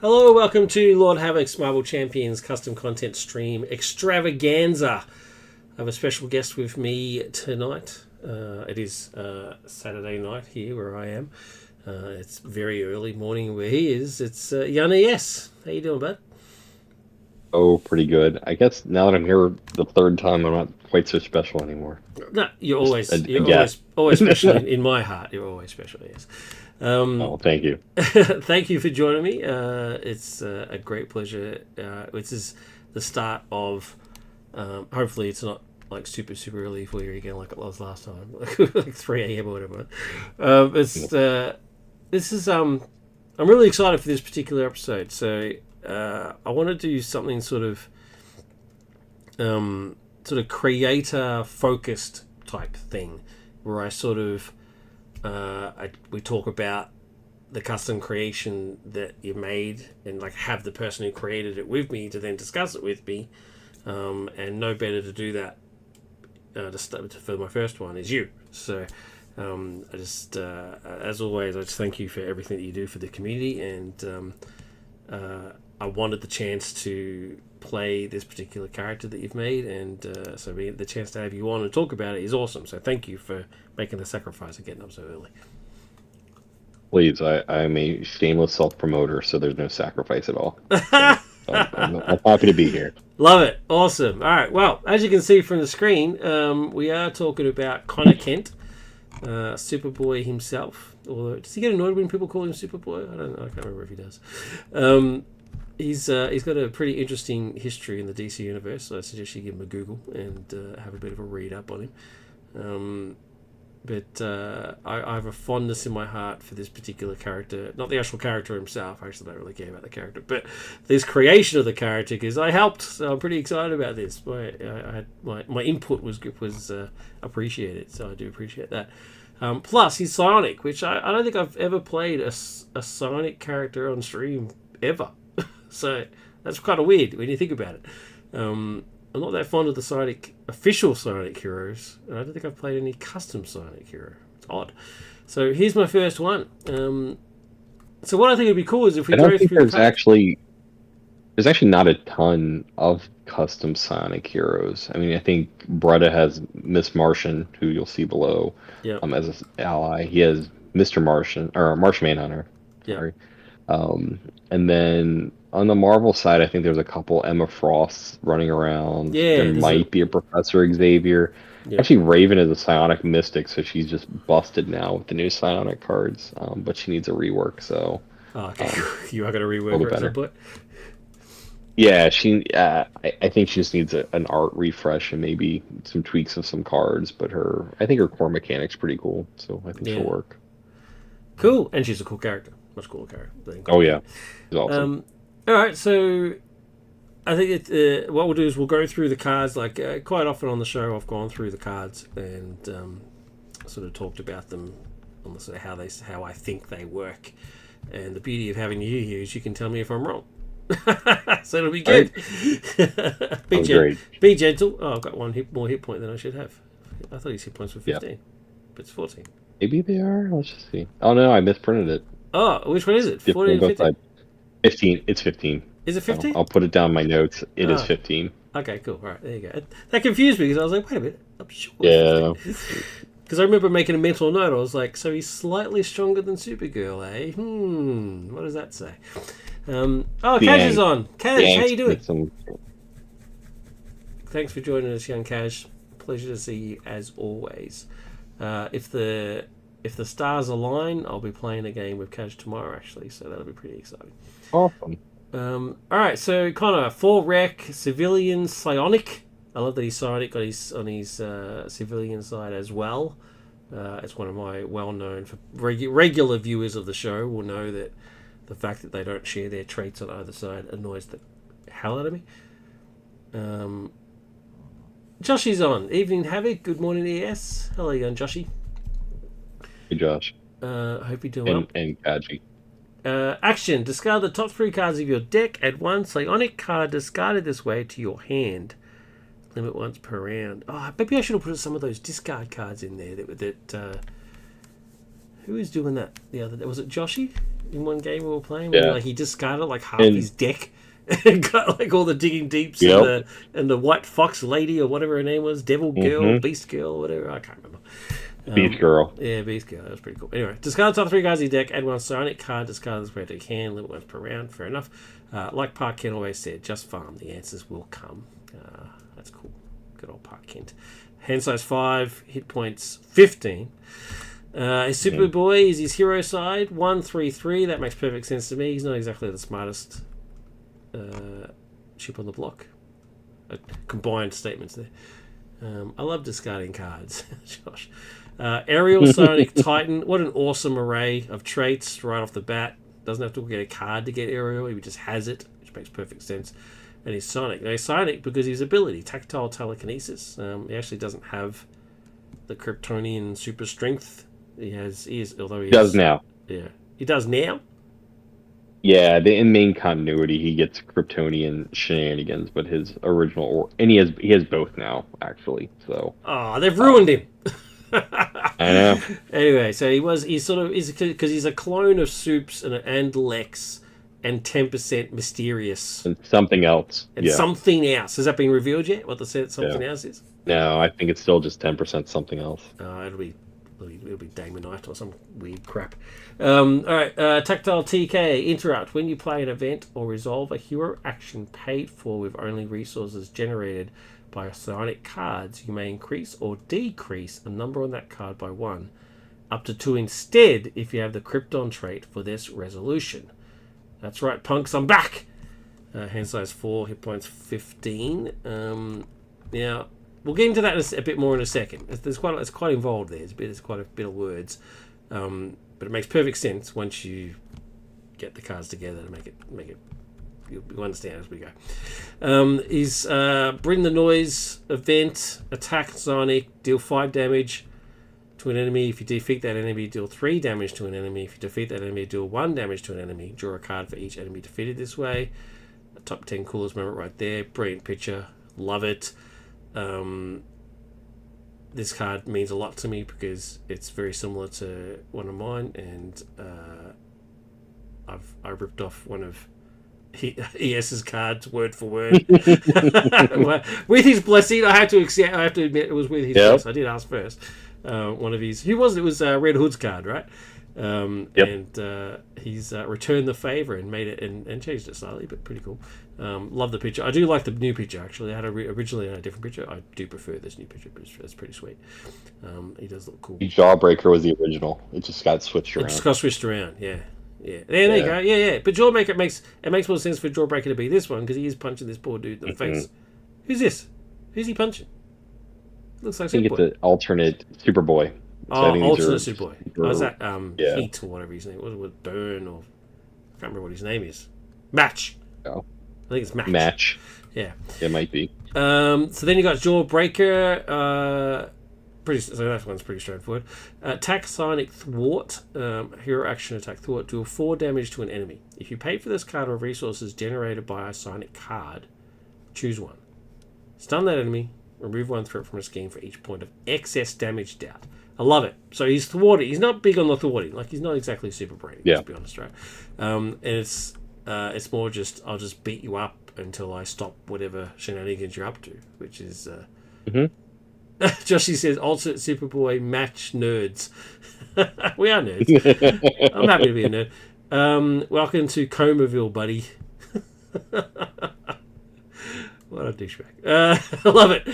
Hello, welcome to Lord Havoc's Marvel Champions custom content stream extravaganza. I have a special guest with me tonight. It is Saturday night here where I am. It's very early morning where he is. It's Yana Yes. How you doing, bud? Oh, pretty good. I guess now that I'm here the third time, I'm not quite so special anymore. No, you're Just always a you're guess. always special in my heart. You're always special. Yes. Oh, thank you. Thank you for joining me. It's a great pleasure. This is the start of. Hopefully, it's not like super early for you again, like it was last time, like 3 a.m. or whatever. This is I'm really excited for this particular episode. So I want to do something sort of creator focused type thing, where I sort of we talk about the custom creation that you made and like have the person who created it with me to then discuss it with me, and no better to do that for my first one is you. So I just as always, I just thank you for everything that you do for the community, and I wanted the chance to play this particular character that you've made, and so the chance to have you on and talk about it is awesome. So thank you for making the sacrifice of getting up so early. Please, I'm a shameless self-promoter, so there's no sacrifice at all. So I'm happy to be here. Love it. Awesome. All right. Well, as you can see from the screen, we are talking about Connor Kent, Superboy himself. Or does he get annoyed when people call him Superboy? I can't remember if he does. He's got a pretty interesting history in the DC universe, so I suggest you give him a Google and have a bit of a read up on him. But I have a fondness in my heart for this particular character. Not the actual character himself. I actually don't really care about the character. But this creation of the character, because I helped. So I'm pretty excited about this. My input was appreciated. So I do appreciate that. Plus, he's psionic, which I don't think I've ever played a psionic character on stream ever. So that's kind of weird when you think about it. I'm not that fond of the official Psionic heroes, and I don't think I've played any custom Psionic hero. It's odd. So here's my first one. So what I think would be cool is if we I don't go think through there's actually not a ton of custom Sonic heroes. I mean, I think Bretta has Miss Martian, who you'll see below, Yeah. as an ally. He has Mr. Martian or Martian Manhunter. Yeah. Sorry. And then on the Marvel side, I think there's a couple Emma Frosts running around. Yeah, There might be a Professor Xavier. Yeah. Actually, Raven is a psionic mystic, so she's just busted now with the new psionic cards. But she needs a rework, so. Oh, okay. You are going to rework little her at some better. point? Yeah, she. I think she just needs an art refresh and maybe some tweaks of some cards. But I think her core mechanic's pretty cool, so I think she'll work. Cool, and she's a cool character. Much cooler character. Oh yeah, she's awesome. All right, so I think what we'll do is we'll go through the cards. Like quite often on the show, I've gone through the cards and sort of talked about them on the sort of how I think they work. And the beauty of having you here is you can tell me if I'm wrong. So it'll be good. Great. Be gentle. Oh, I've got one more hit point than I should have. I thought his hit points were 15, but it's 14. Maybe they are. Let's just see. Oh no, I misprinted it. Oh, which one is it? 14 or 15? 15. It's 15. Is it 15? I'll put it down in my notes. It is 15. Okay, cool. All right, there you go. That confused me because I was like, wait a minute. I'm sure. Yeah. Because I remember making a mental note. I was like, so he's slightly stronger than Supergirl, eh? What does that say? Kaj is on. Kaj, how you doing? Thanks for joining us, young Kaj. Pleasure to see you as always. If the stars align, I'll be playing a game with Kaj tomorrow, actually, so that'll be pretty exciting. Awesome. All right, so Connor, 4 rec, civilian, psionic. I love that he's psionic on his civilian side as well. It's one of my well-known, for regular viewers of the show will know that the fact that they don't share their traits on either side annoys the hell out of me. Joshy's on. Evening, Havoc. Good morning, ES. Hello, young Joshy. Hey, Josh. Hope you're doing well. And Kaji. Action. Discard the top 3 cards of your deck. Add 1 psionic card discarded this way to your hand. Limit once per round. Oh, maybe I should have put some of those discard cards in there. Who was doing that the other day? Was it Joshy? in one game we were playing where he discarded like half And- his deck and got like all the digging deeps Yep. and the white fox lady or whatever her name was, devil girl, Mhm. beast girl, whatever, I can't remember. Beast Girl. Yeah, beast girl. That was pretty cool. Anyway, discard the top 3 cards of your deck. Add 1 psionic card. Discard this red deck hand. Limit once per round. Fair enough. Like Park Kent always said, just farm. The answers will come. That's cool. Good old Park Kent. Hand size 5. Hit points 15. His Superboy is his hero side. 1/3/3. That makes perfect sense to me. He's not exactly the smartest ship on the block. Combined statements there. I love discarding cards, Josh. Aerial Sonic Titan. What an awesome array of traits right off the bat. Doesn't have to get a card to get Aerial. He just has it, which makes perfect sense. And he's Sonic. Now, he's Sonic because his ability, Tactile Telekinesis. He actually doesn't have the Kryptonian super strength. He does now. Yeah, he does now. Yeah, in main continuity he gets Kryptonian shenanigans, but his original and he has both now actually. So they've ruined him. I know. Anyway, so he's because he's a clone of Soups and Lex and 10% mysterious And something else. and something else. Has that been revealed yet? What the something else is? No, I think it's still just 10% something else. It'll be Damonite or some weird crap. All right, Tactile TK. Interrupt. When you play an event or resolve a hero action paid for with only resources generated by psionic cards, you may increase or decrease a number on that card by 1, up to 2 instead if you have the Krypton trait for this resolution. That's right, punks, I'm back! Hand size 4, hit points 15. Now, we'll get into that a bit more in a second. It's quite involved there. It's quite a bit of words. But it makes perfect sense once you get the cards together to make it. You'll understand as we go. Is Bring the Noise event, attack Sonic, deal 5 damage to an enemy. If you defeat that enemy, deal 3 damage to an enemy. If you defeat that enemy, deal 1 damage to an enemy. Draw a card for each enemy defeated this way. A top 10 coolest moment right there. Brilliant picture. Love it. This card means a lot to me because it's very similar to one of mine, and I ripped off one of ES's cards word for word. With his blessing. I have to admit it was with his blessing. I did ask first. One of his, who was it? It was Red Hood's card, right? And he's returned the favor and made it and changed it slightly, but pretty cool. Love the picture. I do like the new picture actually. I had originally a different picture. I do prefer this new picture, but it's pretty sweet. He does look cool. Jawbreaker was the original. It just got switched around. It just got switched around. Yeah. There you go. Yeah. But Jawbreaker makes more sense for Jawbreaker to be this one because he is punching this poor dude in the face. Who's this? Who's he punching? Looks like I think Superboy. it's an alternate Superboy. Alternate Superboy. Was that yeah. Heat or whatever his name was? It Burn or I can't remember what his name is. Match. Oh. I think it's Match. Yeah. It might be. So then you got Jawbreaker. So that one's pretty straightforward. Attack Psionic Thwart. Hero action attack Thwart. Deal 4 damage to an enemy. If you pay for this card or resources generated by a psionic card, choose one. Stun that enemy. Remove 1 threat from a scheme for each point of excess damage dealt. I love it. So he's thwarting. He's not big on the thwarting. Like he's not exactly super brainy. Yeah. Let's be honest, right? And it's more just I'll just beat you up until I stop whatever shenanigans you're up to, which is. Joshy says, alternate Superboy match nerds. We are nerds. I'm happy to be a nerd. Welcome to Comaville, buddy. What a douchebag. I love it.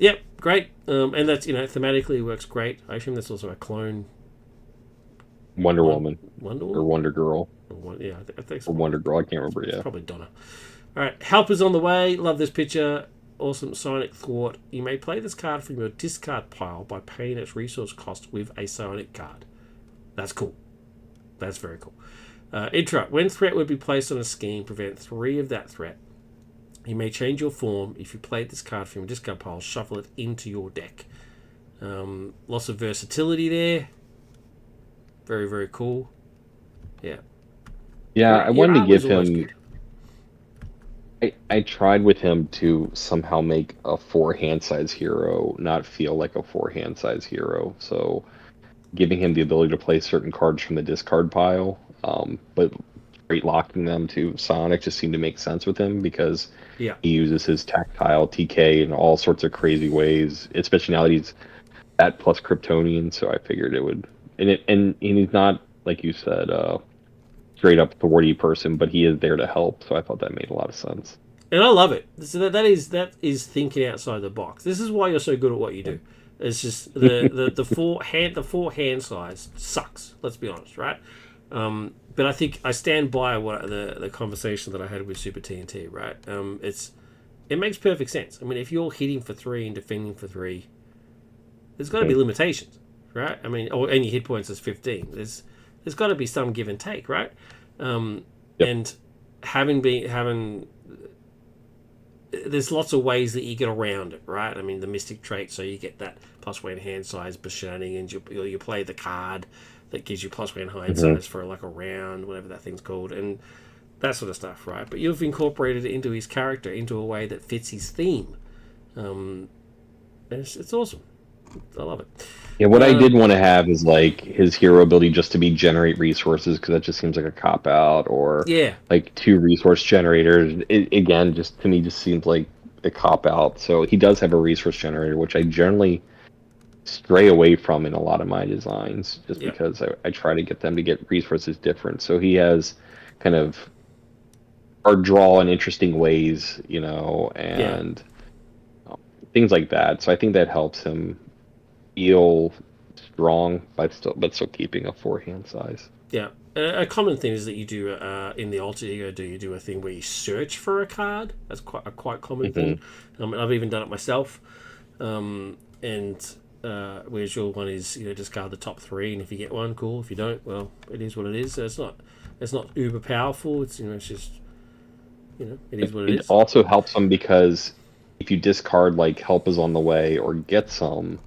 Yep, great. And that's, thematically works great. I assume that's also a clone. Wonder Woman. Wonder Woman? Or Wonder Girl. Yeah, I think so. Or Wonder Girl, I can't remember, It's probably Donna. All right, help is on the way. Love this picture. Awesome psionic thwart. You may play this card from your discard pile by paying its resource cost with a psionic card. That's cool. That's very cool. Interrupt. When threat would be placed on a scheme, prevent 3 of that threat. You may change your form. If you played this card from your discard pile, shuffle it into your deck. Lots of versatility there. Very, very cool. Yeah. Yeah, I wanted to give him... I tried with him to somehow make a 4-hand size hero not feel like a 4-hand size hero. So giving him the ability to play certain cards from the discard pile But straight locking them to Sonic just seemed to make sense with him because Yeah. he uses his tactile TK in all sorts of crazy ways, especially now that he's that plus Kryptonian. So I figured it would, and he's not like you said, straight up thwarty person, but he is there to help. So I thought that made a lot of sense. And I love it. So that is thinking outside the box. This is why you're so good at what you do. It's just the four hand size sucks. Let's be honest, right? But I think I stand by what the conversation that I had with Super TNT. Right? It makes perfect sense. I mean, if you're hitting for 3 and defending for 3, there's got to be limitations, right? I mean, and your hit points is 15. There's got to be some give and take, right? Yep. And having there's lots of ways that you get around it, right? I mean, the mystic trait, so you get that +1 hand size shenanigans. You play the card that gives you +1 hand size for like a round, whatever that thing's called, and that sort of stuff, right? But you've incorporated it into his character into a way that fits his theme. It's awesome. I love it. Yeah, what I did want to have is like his hero ability just to be generate resources because that just seems like a cop out, or Yeah, like 2 resource generators. Again, just to me, just seems like a cop out. So he does have a resource generator, which I generally stray away from in a lot of my designs, just yeah, because I try to get them to get resources different. So he has kind of or draw in interesting ways, yeah. and things like that. So I think that helps him feel strong, but still keeping a 4 hand size. Yeah, a common thing is that you do in the alter ego. You do a thing where you search for a card? That's quite common thing. I've even done it myself. And whereas your one is discard the top 3, and if you get one, cool. If you don't, well, it is what it is. So it's not uber powerful. It's just it is what it It is. also helps him because if you discard like help is on the way or get some,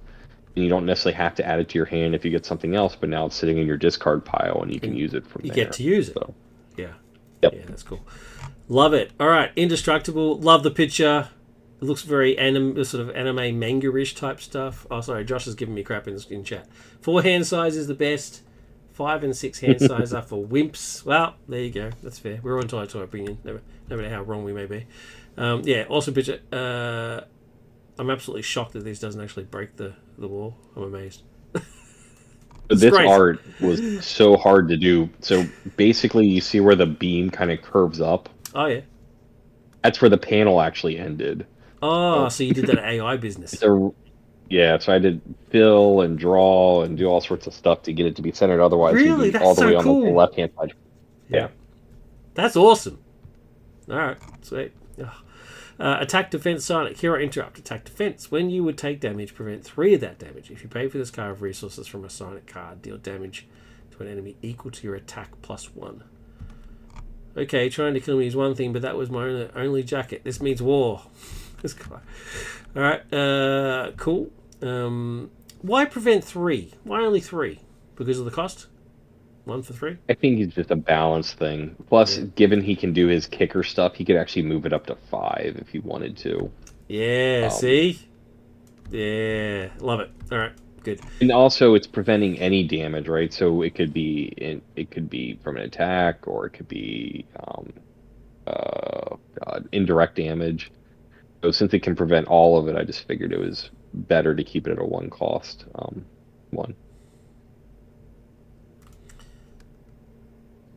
and you don't necessarily have to add it to your hand if you get something else, but now it's sitting in your discard pile and you can And use it from you there. get to use it. So, Yeah, yep. yeah, that's cool. Love it. All right, Indestructible. Love the picture. It looks very sort of anime manga-ish type stuff. Oh, sorry, Josh is giving me crap in chat. 4 hand size is the best. 5 and 6 hand size are for wimps. Well, there you go. That's fair. We're all entitled to our opinion, no matter how wrong we may be. Yeah, awesome picture. I'm absolutely shocked that this doesn't actually break the wall. I'm amazed. But this crazy. art was so hard to do. So basically, you see where the beam kind of curves up. Oh, yeah. That's where the panel actually ended. Oh, So, so you did that AI business. yeah, so I did fill and draw and do all sorts of stuff to get it to be centered. Otherwise, he'd Really? be That's all the so way on the cool. left-hand side. Yeah. That's awesome. All right, sweet. Attack, defense, Sonic. Hero interrupt. Attack, defense. When you would take damage, prevent 3 of that damage. If you pay for this card of resources from a Sonic card, deal damage to an enemy equal to your attack +1. Okay, trying to kill me is one thing, but that was my only jacket. This means war. This guy. All right, cool. Why prevent 3? Why only 3? Because of the cost? 1 for 3? I think it's just a balance thing. Plus, Yeah. given he can do his kicker stuff, he could actually move it up to 5 if he wanted to. Yeah, see? Yeah, love it. All right, good. And also, it's preventing any damage, right? So it could be from an attack, or it could be indirect damage. So since it can prevent all of it, I just figured it was better to keep it at a 1 cost. 1.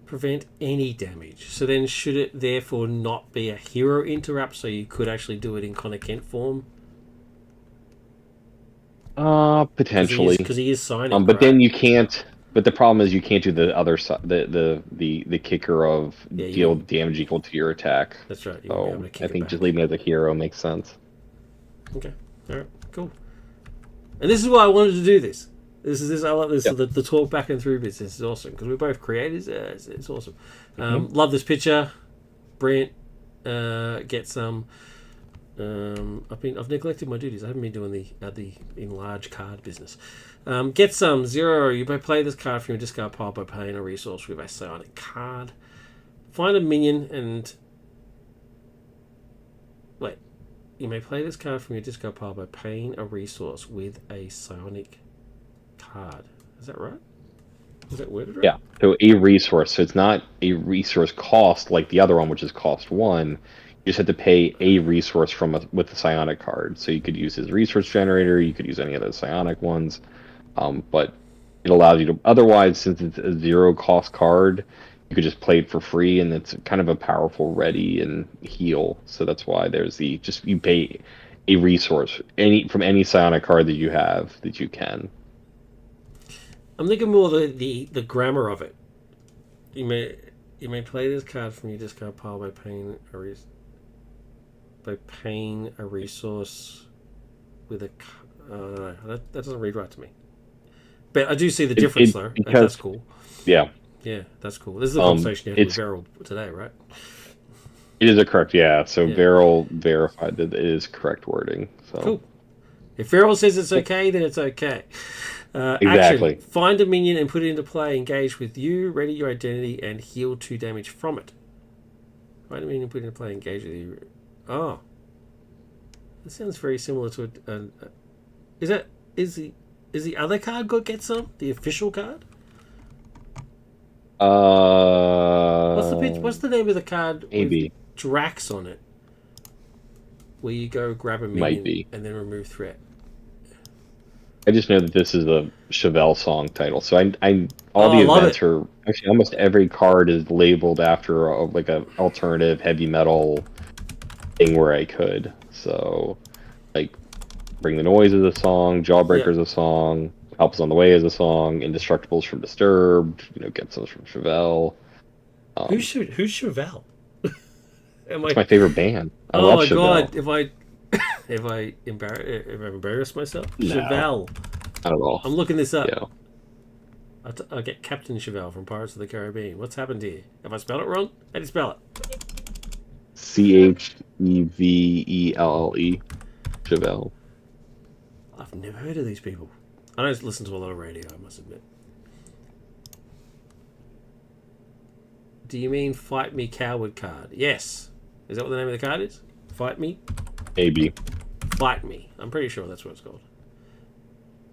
Prevent any damage. So then should it therefore not be a hero interrupt so you could actually do it in Connor Kent form? Potentially. Because he is Sonic, But right? then you can't. But the problem is you can't do the other side, the kicker of deal damage equal to your attack. That's right. You won't be able So to kick I it think back. just leaving it as a hero makes sense. Okay. All right. Cool. And this is why I wanted to do this. I love this. Yep. The talk back and through bits. This is awesome because we're both creators. It's awesome. Love this picture. Brilliant. Get some. I've neglected my duties. I haven't been doing the enlarged card business. Get some 0. You may play this card from your discard pile by paying a resource with a psionic card. Find a minion and wait. You may play this card from your discard pile by paying a resource with a psionic card. Is that right? Is that worded right? Yeah. So a resource. So it's not a resource cost like the other one, which is cost one. You just have to pay a resource with the psionic card. So you could use his resource generator. You could use any of those psionic ones. But it allows you to. Otherwise, since it's a zero cost card, you could just play it for free, and it's kind of a powerful ready and heal. So that's why there's the just you pay a resource from any psionic card that you have that you can. I'm thinking more the grammar of it. You may play this card from your discard pile by paying a resource with a. No, that doesn't read right to me. But I do see the difference though. That's cool. Yeah. Yeah, that's cool. This is a conversation you had with Beryl today, right? It is a correct, yeah. So Beryl verified that it is correct wording. So cool. If Beryl says it's okay, then it's okay. Exactly. Action. Find a minion and put it into play. Engage with you. Ready your identity and heal 2 damage from it. Find a minion and put it into play. Engage with you. Oh, that sounds very similar to is the other card got get some? The official card? What's the name of the card maybe. with Drax on it? Where you go grab a minion and then remove threat. I just know that this is a Chevelle song title, so all the events are actually almost every card is labeled after like a alternative heavy metal thing where I could. So, like, Bring the Noise is a song, Jawbreaker is a song, Help Is on the Way is a song, Indestructibles from Disturbed, Get Some from Chevelle. Who's Chevelle? It's my favorite band. I love Chevelle. God! If I embarrass myself, No, Chevelle. Not at all. I'm looking this up. Yeah. I get Captain Chevelle from Pirates of the Caribbean. What's happened here? Have I spelled it wrong? How do you spell it? Chevelle. Chevelle. I've never heard of these people. I don't listen to a lot of radio, I must admit. Do you mean Fight Me Coward card? Yes. Is that what the name of the card is? Fight Me? Maybe. Fight Me. I'm pretty sure that's what it's called.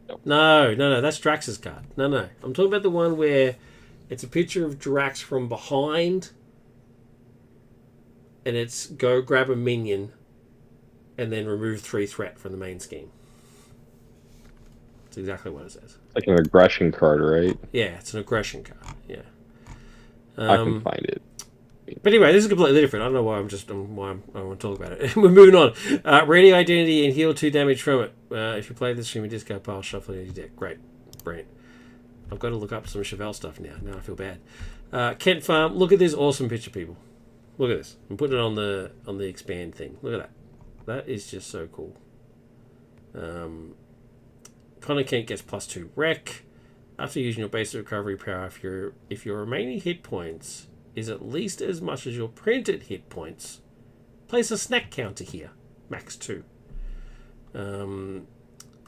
Nope. No. That's Drax's card. No. I'm talking about the one where it's a picture of Drax from behind and it's go grab a minion and then remove 3 threat from the main scheme. That's exactly what it says. Like an aggression card, right? Yeah, it's an aggression card. Yeah. I can find it. But anyway, this is completely different. I don't know why I want to talk about it. We're moving on. Ready identity and heal 2 damage from it. If you play this stream, discard pile, shuffle it into your deck. Great. Brilliant. I've got to look up some Chevelle stuff now. Now I feel bad. Kent Farm. Look at this awesome picture, people. Look at this. I'm putting it on the expand thing. Look at that. That is just so cool. Connor Kent gets +2 rec. After using your basic recovery power, if your remaining hit points is at least as much as your printed hit points, place a snack counter here. Max 2.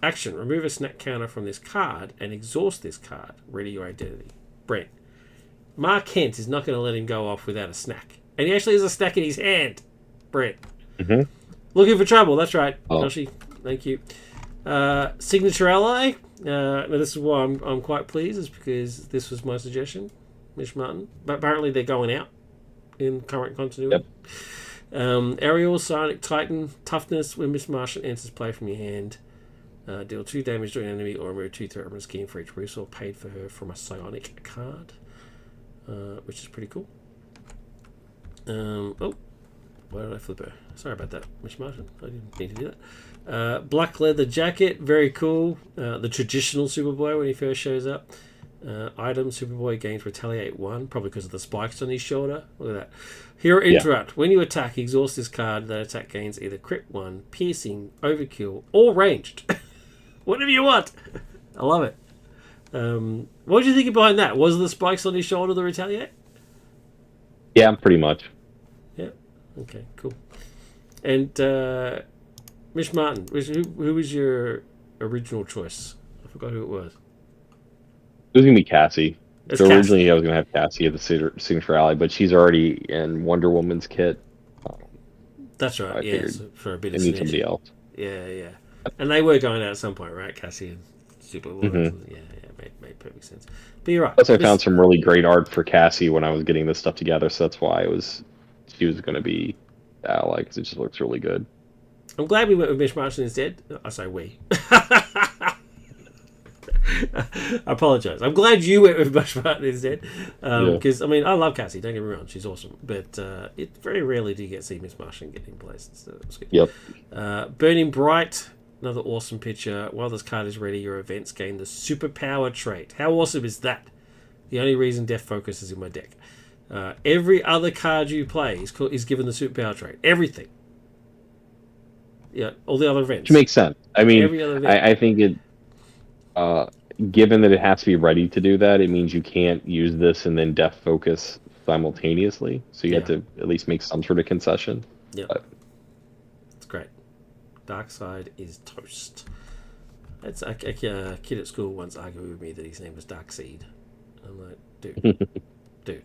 Action. Remove a snack counter from this card and exhaust this card. Ready your identity. Brent. Mark Kent is not going to let him go off without a snack. And he actually has a snack in his hand. Brent. Mm-hmm. Looking for trouble. That's right. Oh. Joshi, thank you. Signature ally. Now this is why I'm quite pleased, is because this was my suggestion, Mish Martin. But apparently they're going out in current continuity. Yep. Ariel, Psionic Titan, Toughness. When Miss Martian enters play from your hand, deal 2 damage to an enemy or remove 2 threat from a scheme for each resource paid for her from a Psionic card, which is pretty cool. Why did I flip her? Sorry about that, Miss Martin. I didn't need to do that. Black leather jacket, very cool. The traditional Superboy when he first shows up. Item, Superboy gains Retaliate 1, probably because of the spikes on his shoulder. Look at that. Hero Interrupt. When you attack, exhaust this card. That attack gains either Crit 1, Piercing, Overkill, or Ranged. Whatever you want. I love it. What did you think behind that? Was the spikes on his shoulder the Retaliate? Yeah, pretty much. Yeah. Okay, cool. And Mish Martin, who was your original choice? I forgot who it was. It was going to be Cassie. It's So Cassie. originally I was going to have Cassie at the Signature Alley, but she's already in Wonder Woman's kit. That's right, I yeah, figured so for a bit I of need synergy. somebody else. Yeah. And they were going out at some point, right? Cassie and Superboy. Mm-hmm. Yeah, mate. make perfect sense. But you're right. Plus, I found some really great art for Cassie when I was getting this stuff together, so that's why she was going to be ally, because it just looks really good. I'm glad we went with Miss Martian instead. I say we. I apologize. I'm glad you went with Bush Martin instead, because I mean I love Cassie. Don't get me wrong, she's awesome, but it very rarely do you get to see Miss Martian get in place. So it's good. Yep. Burning Bright, another awesome picture. While this card is ready, your events gain the Superpower trait. How awesome is that? The only reason Death Focus is in my deck. Every other card you play is given the Superpower trait. Everything. Yeah, all the other events. Which makes sense. I mean, Every other event. I think it. Given that it has to be ready to do that, it means you can't use this and then Death Focus simultaneously. So you have to at least make some sort of concession. Yeah, it's great. Dark Side is toast. That's a kid at school once argued with me that his name was Darkseid. I'm like, dude.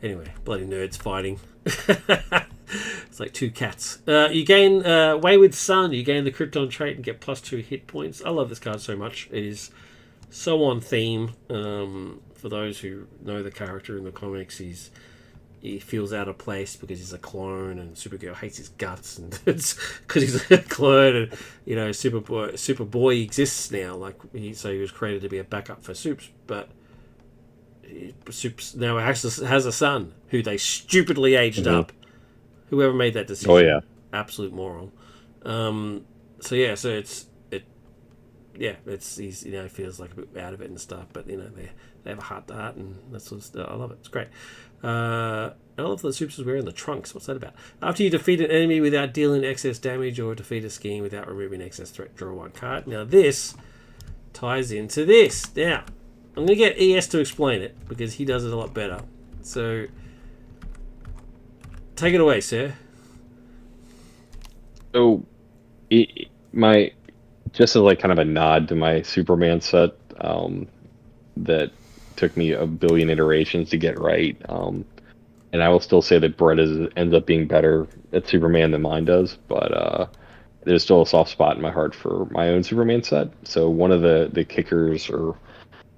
Anyway, bloody nerds fighting. It's like two cats. You gain Wayward Sun. You gain the Krypton trait and get +2 hit points. I love this card so much. It is so on theme. For those who know the character in the comics, he feels out of place because he's a clone, and Supergirl hates his guts, and it's because he's a clone. And you know, Superboy exists now. Like he was created to be a backup for Supes, but Supes now has a son who they stupidly aged up. Whoever made that decision. Oh yeah, absolute moron. It's he's feels like a bit out of it and stuff, but they have a heart to heart, and that's I love it. It's great. I love the Supes is wearing the trunks. What's that about? After you defeat an enemy without dealing excess damage, or defeat a scheme without removing excess threat, draw 1 card. Now this ties into this. Now I'm gonna get ES to explain it because he does it a lot better. So take it away, sir. So, just as like kind of a nod to my Superman set that took me a billion iterations to get right, and I will still say that Brett ends up being better at Superman than mine does, but there's still a soft spot in my heart for my own Superman set. So one of the kickers, or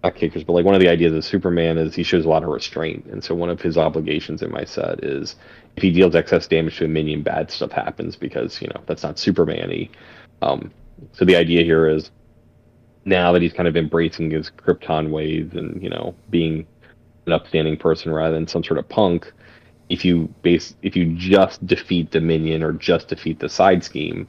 not kickers, but like one of the ideas of Superman is he shows a lot of restraint, and so one of his obligations in my set is if he deals excess damage to a minion, bad stuff happens, because that's not Superman-y. So the idea here is, now that he's kind of embracing his Krypton ways and being an upstanding person rather than some sort of punk, if you just defeat the minion or just defeat the side scheme,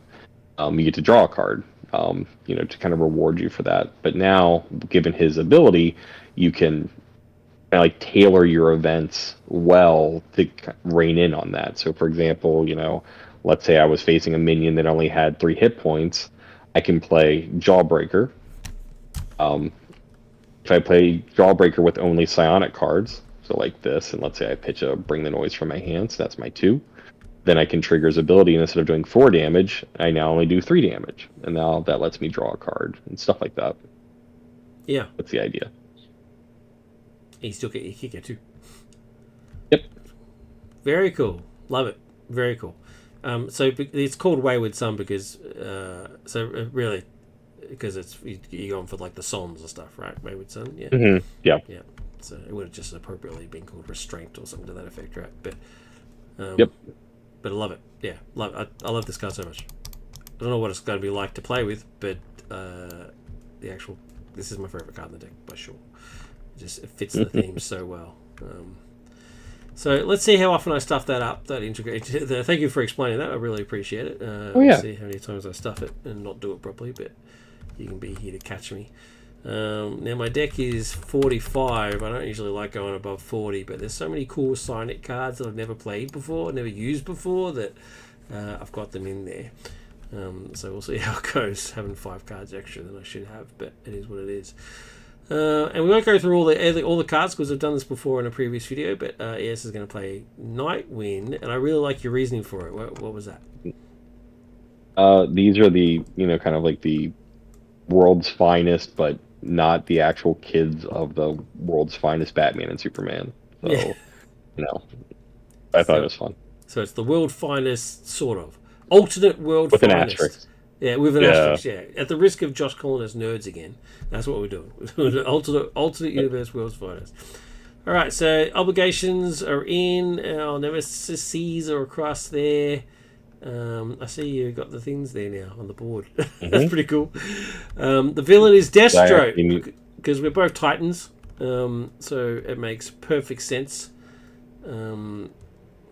you get to draw a card. To kind of reward you for that. But now, given his ability, you can kind of like tailor your events well to rein in on that. So, for example, let's say I was facing a minion that only had 3 hit points. I can play Jawbreaker. If I play Jawbreaker with only psionic cards, so like this, and let's say I pitch a Bring the Noise from my hand, so that's my 2. Then I can trigger his ability, and instead of doing 4 damage, I now only do 3 damage. And now that lets me draw a card and stuff like that. Yeah. That's the idea. He can get 2. Yep. Very cool. Love it. Very cool. So it's called Wayward Sun because really because it's you're going for like the songs and stuff, right? Wayward Sun. Yeah. Mm-hmm. Yeah. Yeah. So it would have just appropriately been called Restraint or something to that effect, right? But yep. But I love it. Yeah, love it. I love this card so much. I don't know what it's going to be like to play with, but this is my favorite card in the deck by sure. It fits the theme so well. So let's see how often I stuff that up. That integrate. Thank you for explaining that. I really appreciate it. We'll see how many times I stuff it and not do it properly, but you can be here to catch me. Now my deck is 45. I don't usually like going above 40, but there's so many cool Psionic cards that I've never played before, never used before, that I've got them in there. So we'll see how it goes, having 5 cards extra than I should have, but it is what it is. And we won't go through all the cards because I've done this before in a previous video, but ES is going to play Nightwing, and I really like your reasoning for it. What was that? These are the, kind of like the world's finest, but not the actual kids of the world's finest Batman and Superman. So, I thought it was fun. So it's the world finest, sort of. Alternate world with finest. An asterisk. Yeah, with an Yeah. asterisk, yeah. At the risk of Josh calling us nerds again, that's what we're doing. We're doing alternate universe World's Finest. All right, so obligations are in. Our nemesis are across there. I see you got the things there now on the board. That's pretty cool. The villain is Deathstroke because we're both Titans, so it makes perfect sense to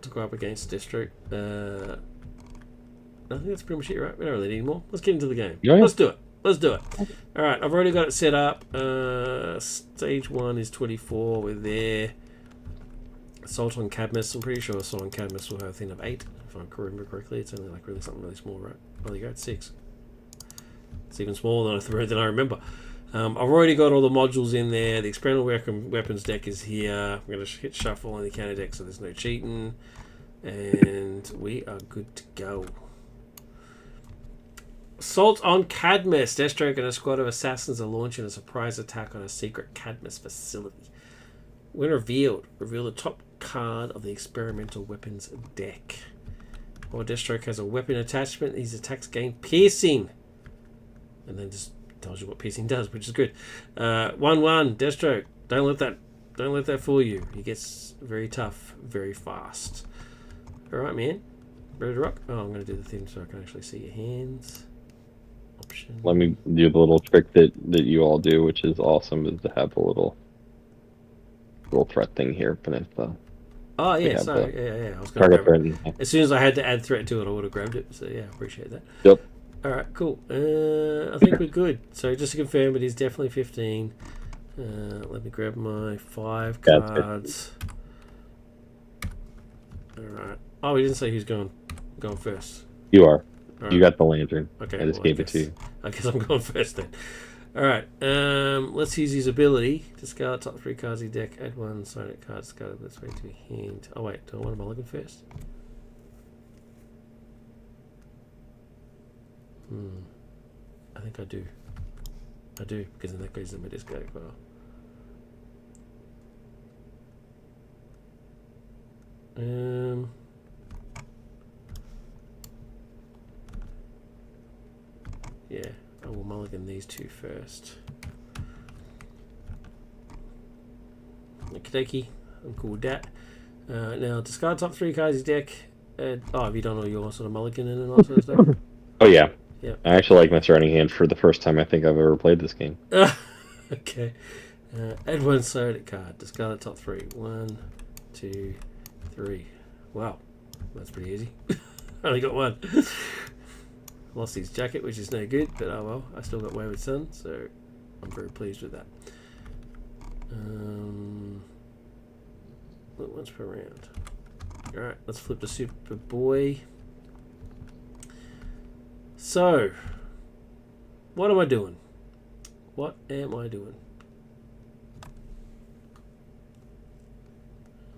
go up against Deathstroke. I think that's pretty much it, right? We don't really need more. Let's get into the game. Yeah. Let's do it. All right, I've already got it set up. Stage 1 is 24. We're there. Assault on Cadmus. I'm pretty sure Assault on Cadmus will have a thing of 8, if I remember correctly. It's only like really something really small, right? Oh, there you go, it's 6. It's even smaller than I remember. I've already got all the modules in there. The experimental weapons deck is here. I'm going to hit shuffle on the counter deck so there's no cheating. And we are good to go. Assault on Cadmus. Deathstroke and a squad of assassins are launching a surprise attack on a secret Cadmus facility. When revealed, reveal the top card of the experimental weapons deck. While Deathstroke has a weapon attachment, these attacks gain piercing. And then just tells you what piercing does, which is good. 1-1, Deathstroke. Don't let that fool you. He gets very tough, very fast. Alright, man. Ready to rock? Oh, I'm going to do the thing so I can actually see your hands. Option. Let me do the little trick that you all do, which is awesome, is to have the little threat thing here beneath the. Oh yeah, sorry, yeah. I was going to grab it. As soon as I had to add threat to it, I would have grabbed it. So yeah, appreciate that. Yep. All right, cool. I think we're good. So just to confirm, it is definitely 15. Let me grab my 5 cards. All right. Oh, we didn't say who's going first. You are. Right. You got the lantern. Okay. I just gave it to you. I guess I'm going first then. All right. Let's use his ability. Discard top 3 cards of your deck. Add 1 sign card. Discard this way to a hand. Oh wait, do I want a mulligan first? I think I do. Because in that case, I'm a discard pile. Yeah, I will mulligan these 2 first. Okey-dokey, I'm cool with that. Now, discard top 3 cards of your deck. Have you done all your sort of mulligan and all sort of stuff? Oh, yeah. Yeah. I actually like my starting hand for the first time I think I've ever played this game. Okay. Add 1 Sodic card. Discard the top 3. 1, 2, 3. Wow. That's pretty easy. I only got 1. Lost his jacket, which is no good, but oh well. I still got Wayward Son, so I'm very pleased with that. Once per round. Alright, let's flip to Superboy. So, what am I doing? What am I doing?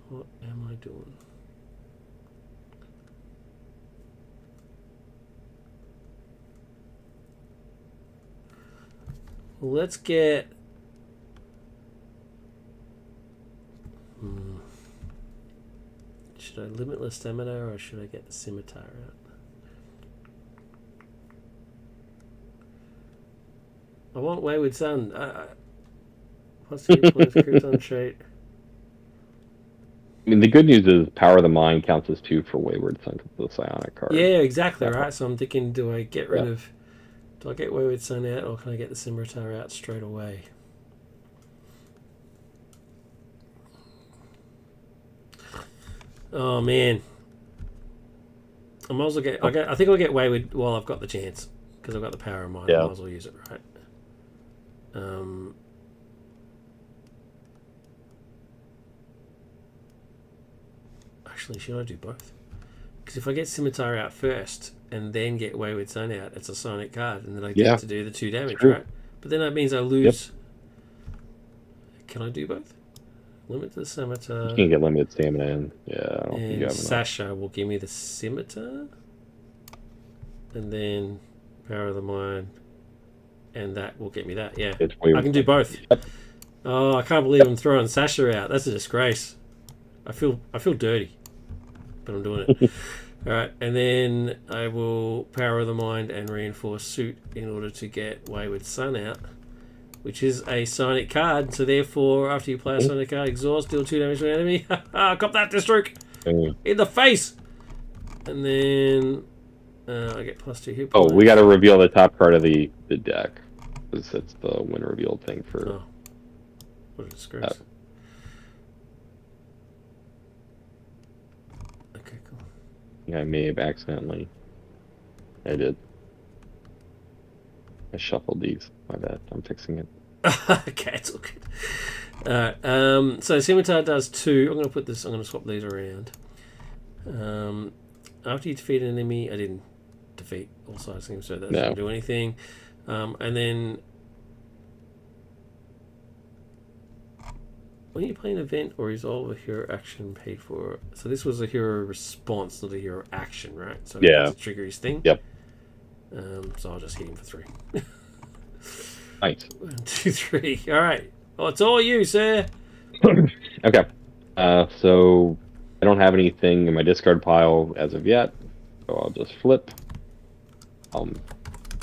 What am I doing? Let's get... Should I limitless stamina or should I get the scimitar out? I want Wayward Son. Plus 2 plus Krypton trait. I mean, the good news is Power of the Mind counts as 2 for Wayward Son because of the psionic card. Yeah, exactly, right? So I'm thinking, do I get rid of... Do I get Wayward Son out or can I get the scimitar out straight away? Oh, man. I might as well get... I think I'll get Wayward while I've got the chance. Because I've got the Power of Mind. I might as well use it, right? Actually, should I do both? Because if I get Scimitar out first and then get Wayward Son out, it's a Sonic card, and then I get to do the 2 damage, right? But then that means I lose. Can I do both? Limit the Scimitar. You can't get limited stamina in. Yeah, I don't think you have enough. Sasha will give me the Scimitar, and then Power of the Mind, and that will get me that. Yeah, I can do both. Yep. Oh, I can't believe I'm throwing Sasha out. That's a disgrace. I feel dirty, but I'm doing it. Alright, and then I will Power of the Mind and Reinforce Suit in order to get Wayward Sun out, which is a Sonic card. So therefore, after you play a Sonic card, exhaust, deal 2 damage to an enemy. Cop that, Deathstroke! In the face! And then I get +2 hit points. Oh, we got to reveal the top card of the deck. Because that's the win reveal thing for... Oh. What a disgrace. Okay, cool. Yeah, I may have accidentally. I did. I shuffled these. My bad. I'm fixing it. Okay, it's all good. Alright, so Scimitar does 2. I'm going to swap these around. After you defeat an enemy, I didn't defeat all sides of him, so that doesn't do anything. And then when you play an event or resolve a hero action paid for, so this was a hero response, not a hero action, right? So yeah, to trigger his thing. Yep. So I'll just hit him for 3. Nice. 1, 2, 3. All right. Well, it's all you, sir. Okay. So I don't have anything in my discard pile as of yet, so I'll just flip.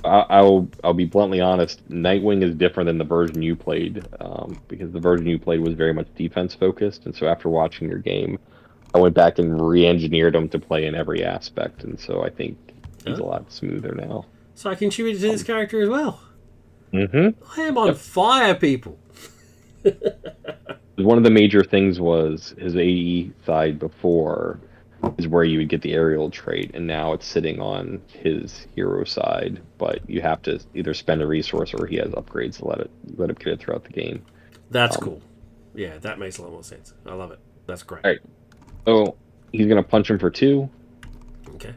I'll be bluntly honest. Nightwing is different than the version you played, because the version you played was very much defense focused, and so after watching your game, I went back and re-engineered him to play in every aspect, and so I think he's a lot smoother now. So I contributed to this character as well. Mm-hmm. I am on fire, people. One of the major things was his AE side before is where you would get the aerial trait, and now it's sitting on his hero side, but you have to either spend a resource or he has upgrades to let him get it throughout the game. That's cool. Yeah, that makes a lot more sense. I love it. That's great. All right. So he's going to punch him for 2. Okay.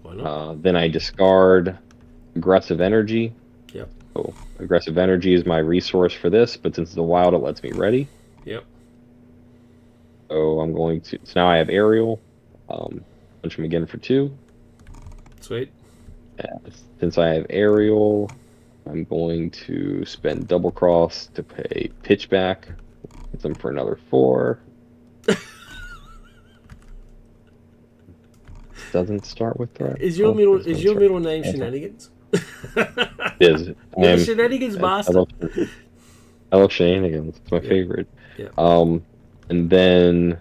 Why not? Then I discard aggressive energy. Yep. So aggressive energy is my resource for this, but since it's a wild, it lets me ready. Yep. So I'm going to... So now I have aerial. Punch him again for 2. Sweet. Since I have aerial, I'm going to spend double cross to pay pitch back. Hit them for another 4. Doesn't start with threat. Is your middle name Shenanigans? Is the Shenanigans Master. I love Shenanigans. It's my favorite. Yeah. And then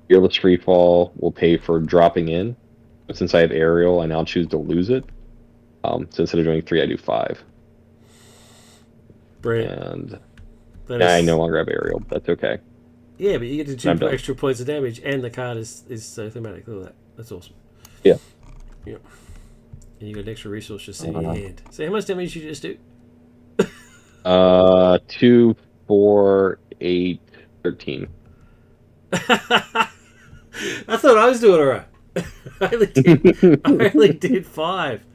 Fearless Freefall will pay for dropping in. But since I have aerial, I now choose to lose it. So instead of doing 3, I do 5. Brilliant. And I no longer have aerial, but that's okay. Yeah, but you get to 2 extra points of damage, and the card is so thematic. Look at that. That's awesome. Yeah. Yeah. And you got an extra resource just in your hand. So how much damage did you just do? 2, 4, 8, 13. I thought I was doing alright. I only did 5.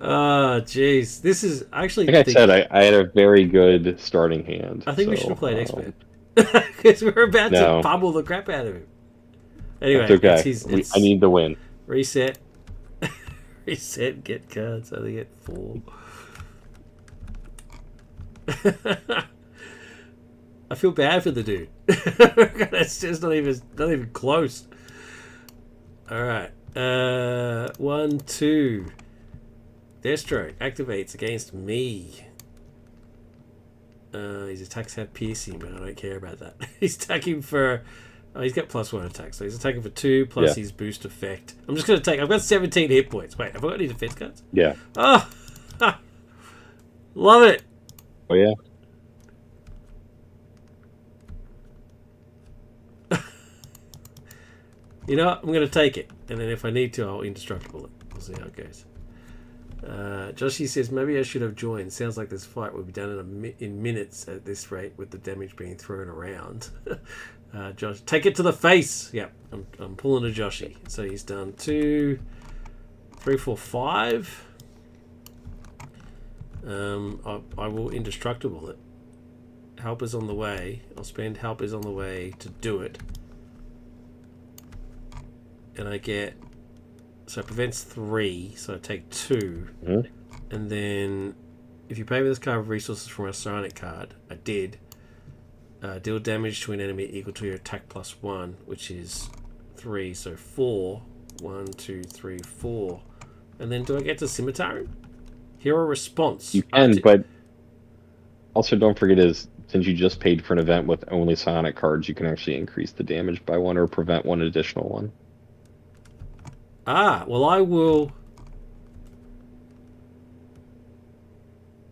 Oh, jeez. This is actually... Like I said, I had a very good starting hand. I think we should have played Expert. Because we're about to pummel the crap out of him. Anyway, it's okay. I need the win. Reset. Reset, get cards. I only get 4. I feel bad for the dude. That's just not even close. Alright. 1, 2. Deathstroke activates against me. His attacks have piercing, but I don't care about that. He's attacking for... Oh, he's got +1 attack, so he's attacking for 2 plus his boost effect. I'm just going to take... I've got 17 hit points. Wait, have I got any defense cards? Yeah. Oh! Love it! Oh, yeah? You know what? I'm going to take it. And then if I need to, I'll indestructible it. We'll see how it goes. Joshi says, maybe I should have joined. Sounds like this fight will be done in minutes at this rate with the damage being thrown around. Josh, take it to the face. Yep, I'm pulling a Joshi. So he's done 2, 3, 4, 5. I will indestructible it. Help is on the way. I'll spend help is on the way to do it. And I get... So it prevents 3, so I take 2. Mm-hmm. And then if you pay with this card with resources from a Psionic card, I did, deal damage to an enemy equal to your attack +1, which is 3, so 4. 1, 2, 3, 4. And then do I get to scimitar him? Hero response. You can, but also don't forget is since you just paid for an event with only psionic cards, you can actually increase the damage by 1 or prevent 1 additional one. Ah, well I will...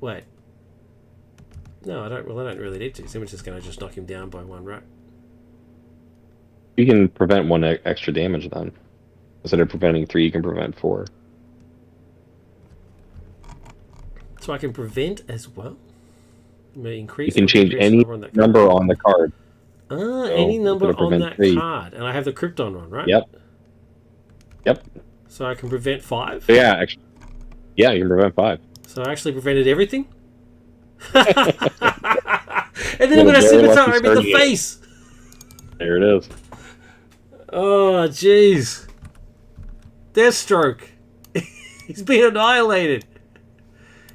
Wait. No, I don't. Well, I don't really need to. Scimitar's going to just knock him down by 1, right? You can prevent 1 extra damage then. Instead of preventing 3, you can prevent 4. So I can prevent as well? Increase. You can change any number on the card. Ah, So any number on that 3. card. And I have the Krypton one, right? Yep. Yep. So I can prevent 5? So yeah, actually. Yeah, you can prevent 5. So I actually prevented everything? And then I'm going to scimitar him in the face! There it is. Oh, jeez. Deathstroke. He's been annihilated.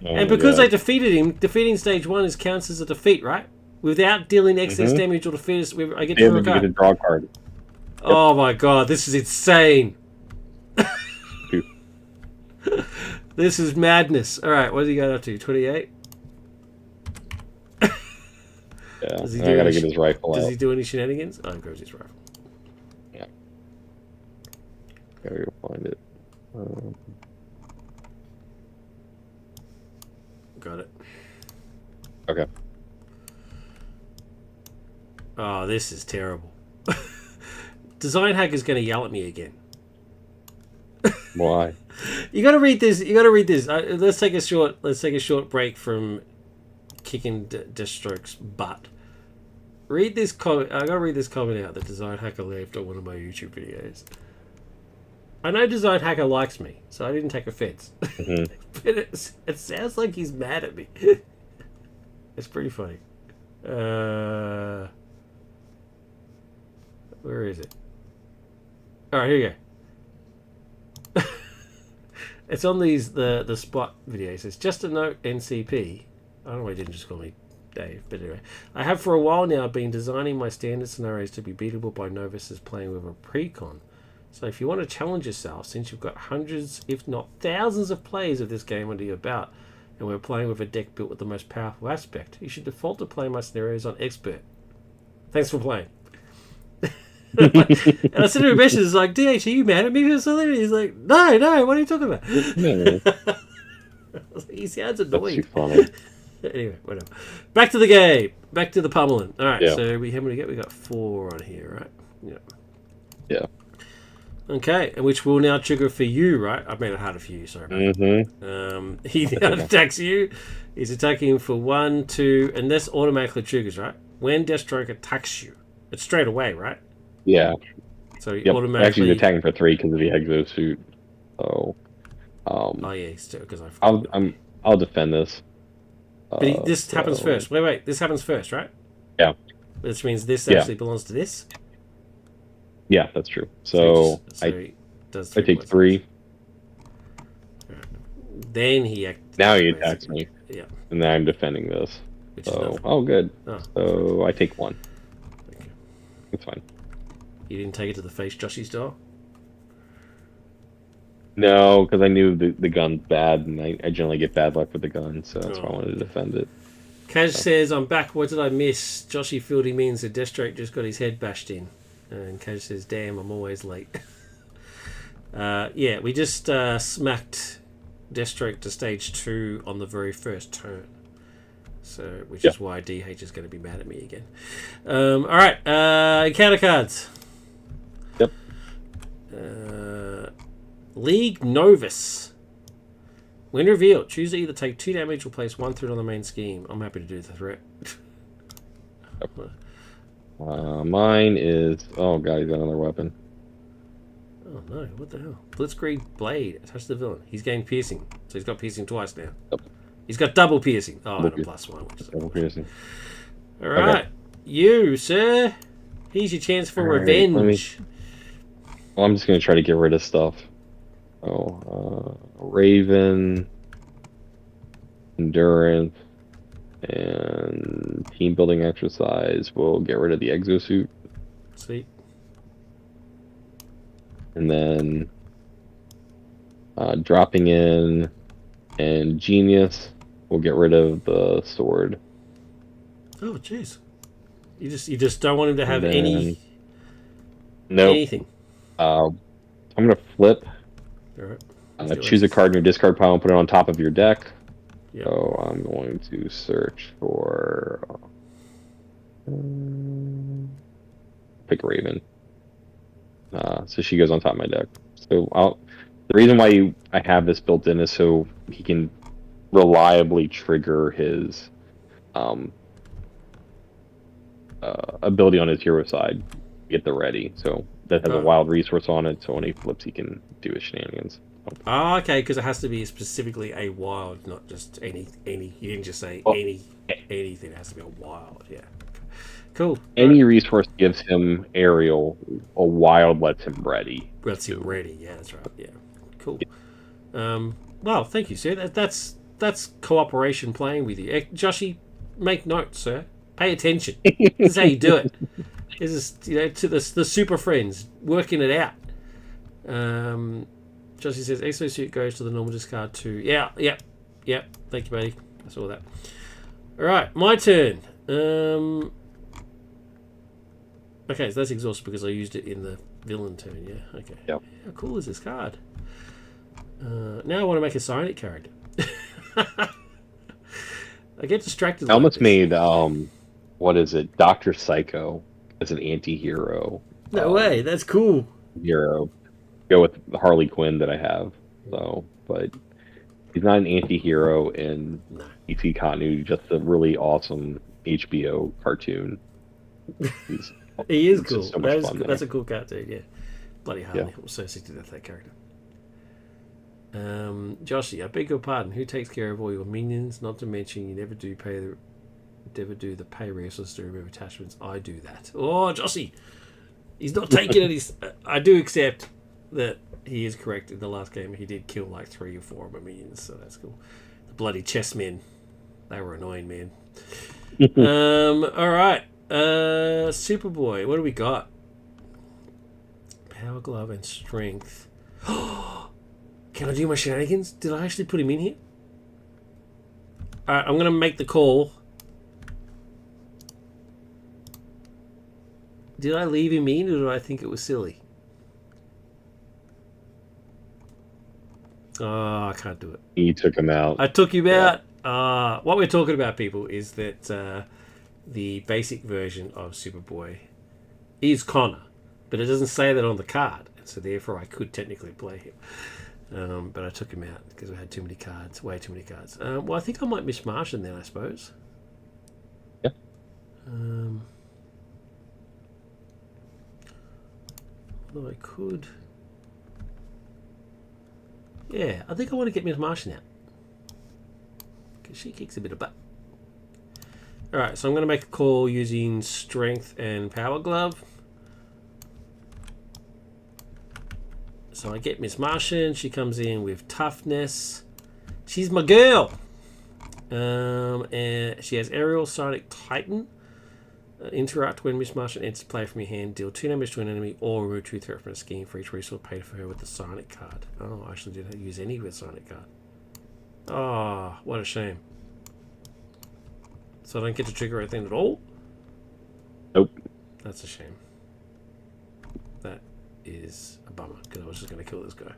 Oh, and because I defeated him, defeating stage 1 counts as a defeat, right? Without dealing excess damage or defeat, I get to draw a card. You get to draw a card. Yep. Oh my god, this is insane. This is madness. Alright, what has he got up to? 28? Yeah, I gotta get his rifle out. Does he do any shenanigans? Oh, he grabs his rifle. Yeah. Gotta go find it. Got it. Okay. Oh, this is terrible. Design Hacker's going to yell at me again. Why? You got to read this. You got to read this. Let's take a short break from kicking Deathstroke's butt. Read this comment. I got to read this comment out that Design Hacker left on one of my YouTube videos. I know Design Hacker likes me, so I didn't take offense. But it sounds like he's mad at me. It's pretty funny. Where is it? Alright, here you go. It's on the spot videos. It's just a note, NCP. I don't know why he didn't just call me Dave, but anyway. I have for a while now been designing my standard scenarios to be beatable by novices playing with a precon. So if you want to challenge yourself, since you've got hundreds, if not thousands of plays of this game under your belt, and we're playing with a deck built with the most powerful aspect, you should default to playing my scenarios on Expert. Thanks for playing. And I sent him a message, it's like, DH, are you mad at me or something? And he's like, no, what are you talking about? No. He sounds annoying. That's too funny. Anyway, whatever. Back to the game. Back to the pummeling. Alright, Yeah. so how many get? We got 4 on here, right? Yeah. Yeah. Okay, and which will now trigger for you, right? I've made it harder for you, sorry. He now attacks you. He's attacking for 1, 2, and this automatically triggers, right? When Deathstroke attacks you, it's straight away, right? Yeah. So he Yep. automatically. Actually, he's attacking for 3 because of the exosuit. So. Oh yeah, because I. I'll defend this. But this happens first. Wait. This happens first, right? Yeah. Which means this actually belongs to this. Yeah, that's true. So I take 3. Then he now he attacks me. Yeah. And then I'm defending this. Which so is good. Oh. So I take 1. Okay. It's fine. You didn't take it to the face, Joshy style? No, because I knew the gun's bad, and I generally get bad luck with the gun, so that's why I wanted to defend it. Kaj says, I'm back. What did I miss? Joshy Fieldy means that Deathstroke just got his head bashed in. And Kaj says, damn, I'm always late. Yeah, we just smacked Deathstroke to stage 2 on the very first turn. So, which is why DH is going to be mad at me again. Alright, encounter cards. Yep. League Novice. When revealed, choose to either take 2 damage or place 1 threat on the main scheme. I'm happy to do the threat. Mine is... Oh god, he's got another weapon. Oh no, what the hell? Blitzkrieg Blade. Attach the villain. He's gained piercing. So he's got piercing twice now. Yep. He's got double piercing. Oh, Double and a +1. Which is double piercing. Alright. Okay. You, sir. Here's your chance for revenge. Well, I'm just going to try to get rid of stuff. Raven, Endurance, and Team Building Exercise. We'll get rid of the exosuit. Sweet. and then dropping in, and Genius will get rid of the sword. Oh, jeez. You just don't want him to have And any nope. anything. I'm gonna flip. All right. Choose a card in your discard pile and put it on top of your deck. Yep. So I'm going to search for pick Raven. So she goes on top of my deck. So the reason why I have this built in is so he can reliably trigger his ability on his hero side. Get the ready. So that has a wild resource on it. So when he flips, he can do his shenanigans. Oh, okay, because it has to be specifically a wild, not just any. You didn't just say anything. It has to be a wild. Yeah. Cool. Any resource gives him aerial. A wild lets him ready. Lets him ready. Yeah, that's right. Yeah. Cool. Well, thank you, sir. That's cooperation playing with you. Joshy, make note, sir. Pay attention. This is how you do it. This is to the super friends working it out. Joshy says exosuit goes to the normal discard too. Yeah. Thank you, buddy. I saw that. All right, my turn. Okay, so that's exhausted because I used it in the villain turn. Yeah. Okay. Yep. How cool is this card? Now I want to make a psionic character. I get distracted. I almost made what is it, Dr. Psycho as an anti-hero. No way, that's cool. Hero. Go with the Harley Quinn that I have. So, but he's not an anti-hero in DC continuity, just a really awesome HBO cartoon. He is cool. So that's a cool cartoon, yeah. Bloody Harley. Yeah. I'm so sick to death that character. Joshy, I beg your pardon. Who takes care of all your minions? Not to mention you never do the pay resources to remove attachments. I do that. Oh, Joshy, he's not taking it. I do accept that he is correct. In the last game, he did kill like 3 or 4 of my minions, so that's cool. The bloody chessmen, they were annoying, man. All right, Superboy. What do we got? Power glove and strength. Can I do my shenanigans? Did I actually put him in here? Alright, I'm going to make the call. Did I leave him in, or did I think it was silly? Oh, I can't do it. You took him out. I took him out. What we're talking about, people, is that the basic version of Superboy is Connor, but it doesn't say that on the card, and so therefore I could technically play him. But I took him out because I had too many cards, way too many cards. Well, I think I might miss Martian then, I suppose. Yeah. Although I could. Yeah, I think I want to get Miss Martian out because she kicks a bit of butt. All right, so I'm going to make a call using Strength and Power Glove. So I get Miss Martian. She comes in with Toughness. She's my girl. And she has Aerial Psionic Titan. Interrupt when Miss Martian enters play from your hand. Deal 2 damage to an enemy or remove 2 threat from a scheme for each resource paid for her with the Psionic card. Oh, I actually didn't use any with Psionic card. Oh, what a shame. So I don't get to trigger anything at all? Nope. That's a shame. That is a bummer because I was just going to kill this guy.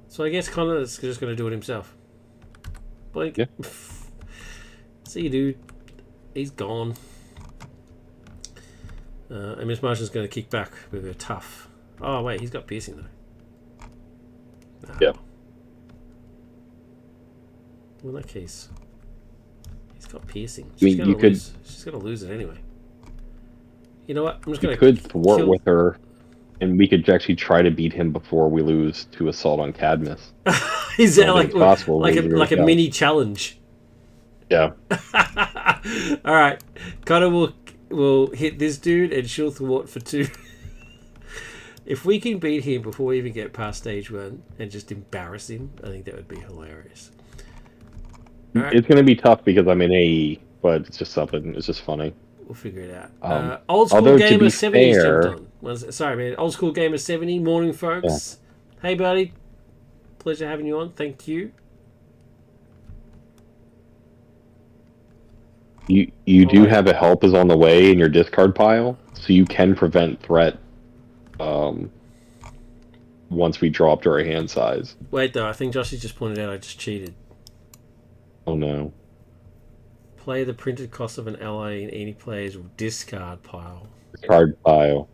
So I guess Connor is just going to do it himself. Blink. Yeah. See you, dude. He's gone. And Miss Martian's going to kick back with her tough. Oh, wait, he's got piercing, though. No. Yeah. Well, in that case, he's got piercing. I mean, She's going to lose it anyway. You know what? I'm just going to. You could thwart with her, and we could actually try to beat him before we lose to Assault on Cadmus. Is that like a mini challenge? Yeah. All right, Connor will hit this dude, and she'll thwart for 2. If we can beat him before we even get past stage 1 and just embarrass him, I think that would be hilarious. Right. It's going to be tough because I'm in AE, but it's just something. It's just funny. We'll figure it out. Old school gamer 70s jumped on. Sorry, man. Old School Gamer 70. Morning, folks. Hey, buddy. Pleasure having you on. Thank you. You do have a help is on the way in your discard pile, so you can prevent threat once we draw up to our hand size. Wait, though. I think Joshy just pointed out I just cheated. Oh, no. Play the printed cost of an ally in any player's discard pile. Discard pile.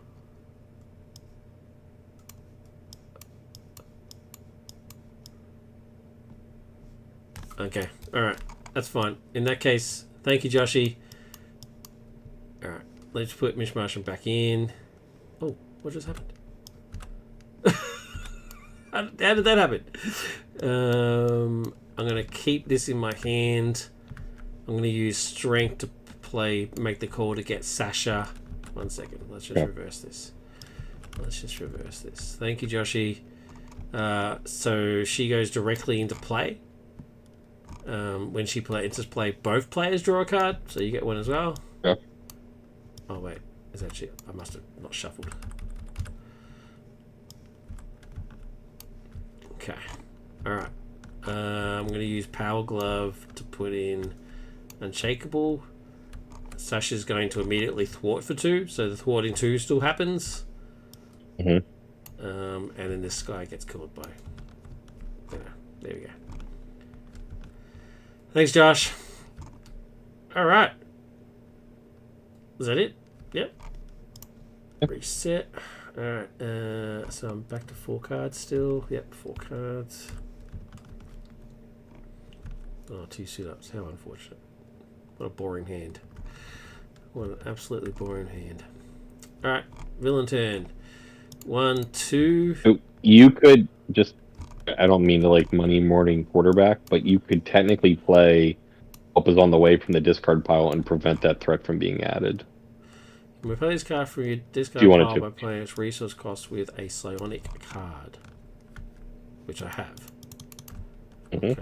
Okay. Alright. That's fine. In that case, thank you, Joshy. Alright. Let's put Mishmasham back in. Oh, what just happened? How did that happen? I'm going to keep this in my hand. I'm going to use strength to make the call to get Sasha. 1 second. Let's just reverse this. Thank you, Joshy. So she goes directly into play. When she enters play, both players draw a card, so you get one as well. Yeah. Oh wait, is that shit? I must have not shuffled. Okay. All right. I'm going to use Power Glove to put in Unshakable. Sasha's going to immediately thwart for 2, so the thwarting 2 still happens. Mm-hmm. And then this guy gets killed by. There we go. Thanks, Josh. All right. Is that it? Yep. Reset. All right. So I'm back to 4 cards still. Yep, 4 cards. Oh, 2 sit-ups. How unfortunate. What a boring hand. What an absolutely boring hand. All right. Villain turn. 1, 2. So you could just... I don't mean to like Monday morning quarterback, but you could technically play Help is on the way from the discard pile and prevent that threat from being added. You may play this card from your discard pile by playing its resource cost with a psionic card, which I have. Mm-hmm.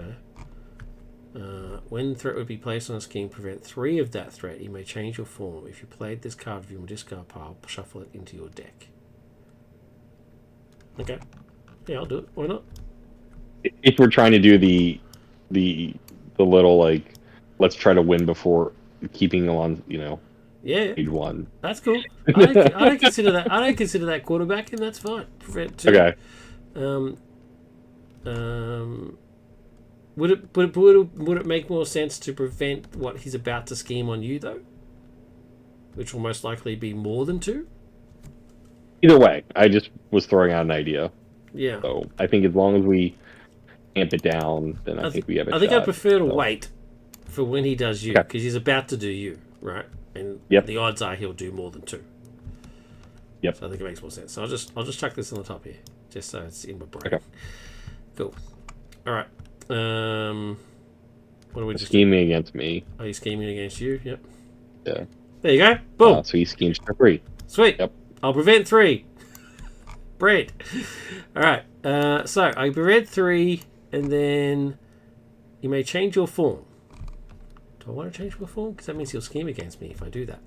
Okay. When threat would be placed on a scheme, prevent 3 of that threat. You may change your form. If you played this card from your discard pile, shuffle it into your deck. Okay. Yeah, I'll do it. Why not? If we're trying to do the little like, let's try to win before keeping on, Yeah, lead 1. that's cool. I don't consider that. I don't consider that quarterback, and that's fine. Prevent 2. Okay. Would it make more sense to prevent what he's about to scheme on you though, which will most likely be more than 2? Either way, I just was throwing out an idea. Yeah. So I think as long as we amp it down, then I think we have a shot. I think I prefer to wait for when he does you, because he's about to do you, right? And the odds are he'll do more than 2. Yep. So I think it makes more sense. So I'll just chuck this on the top here, just so it's in my brain. Okay. Cool. All right. What are we scheming against me? Are you scheming against you? Yep. Yeah. There you go. Boom. So he schemes for 3. Sweet. Yep. I'll prevent 3. Bread. All right. So I prevent 3, and then you may change your form. Do I want to change my form? Because that means he'll scheme against me if I do that.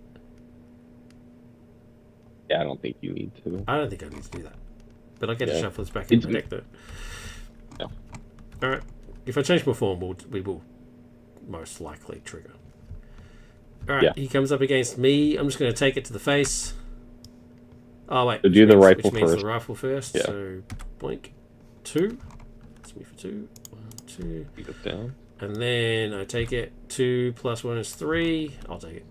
Yeah, I don't think you need to. I don't think I need to do that. But I get to shuffle this back into the deck, though. Yeah. All right. If I change my form, we will most likely trigger. All right. He comes up against me. I'm just going to take it to the face. Oh, wait. So do the rifle which means first. the rifle first. Yeah. So, blink. 2. That's me for 2. 1, 2. Keep it down. And then I take it. 2 plus 1 is 3. I'll take it.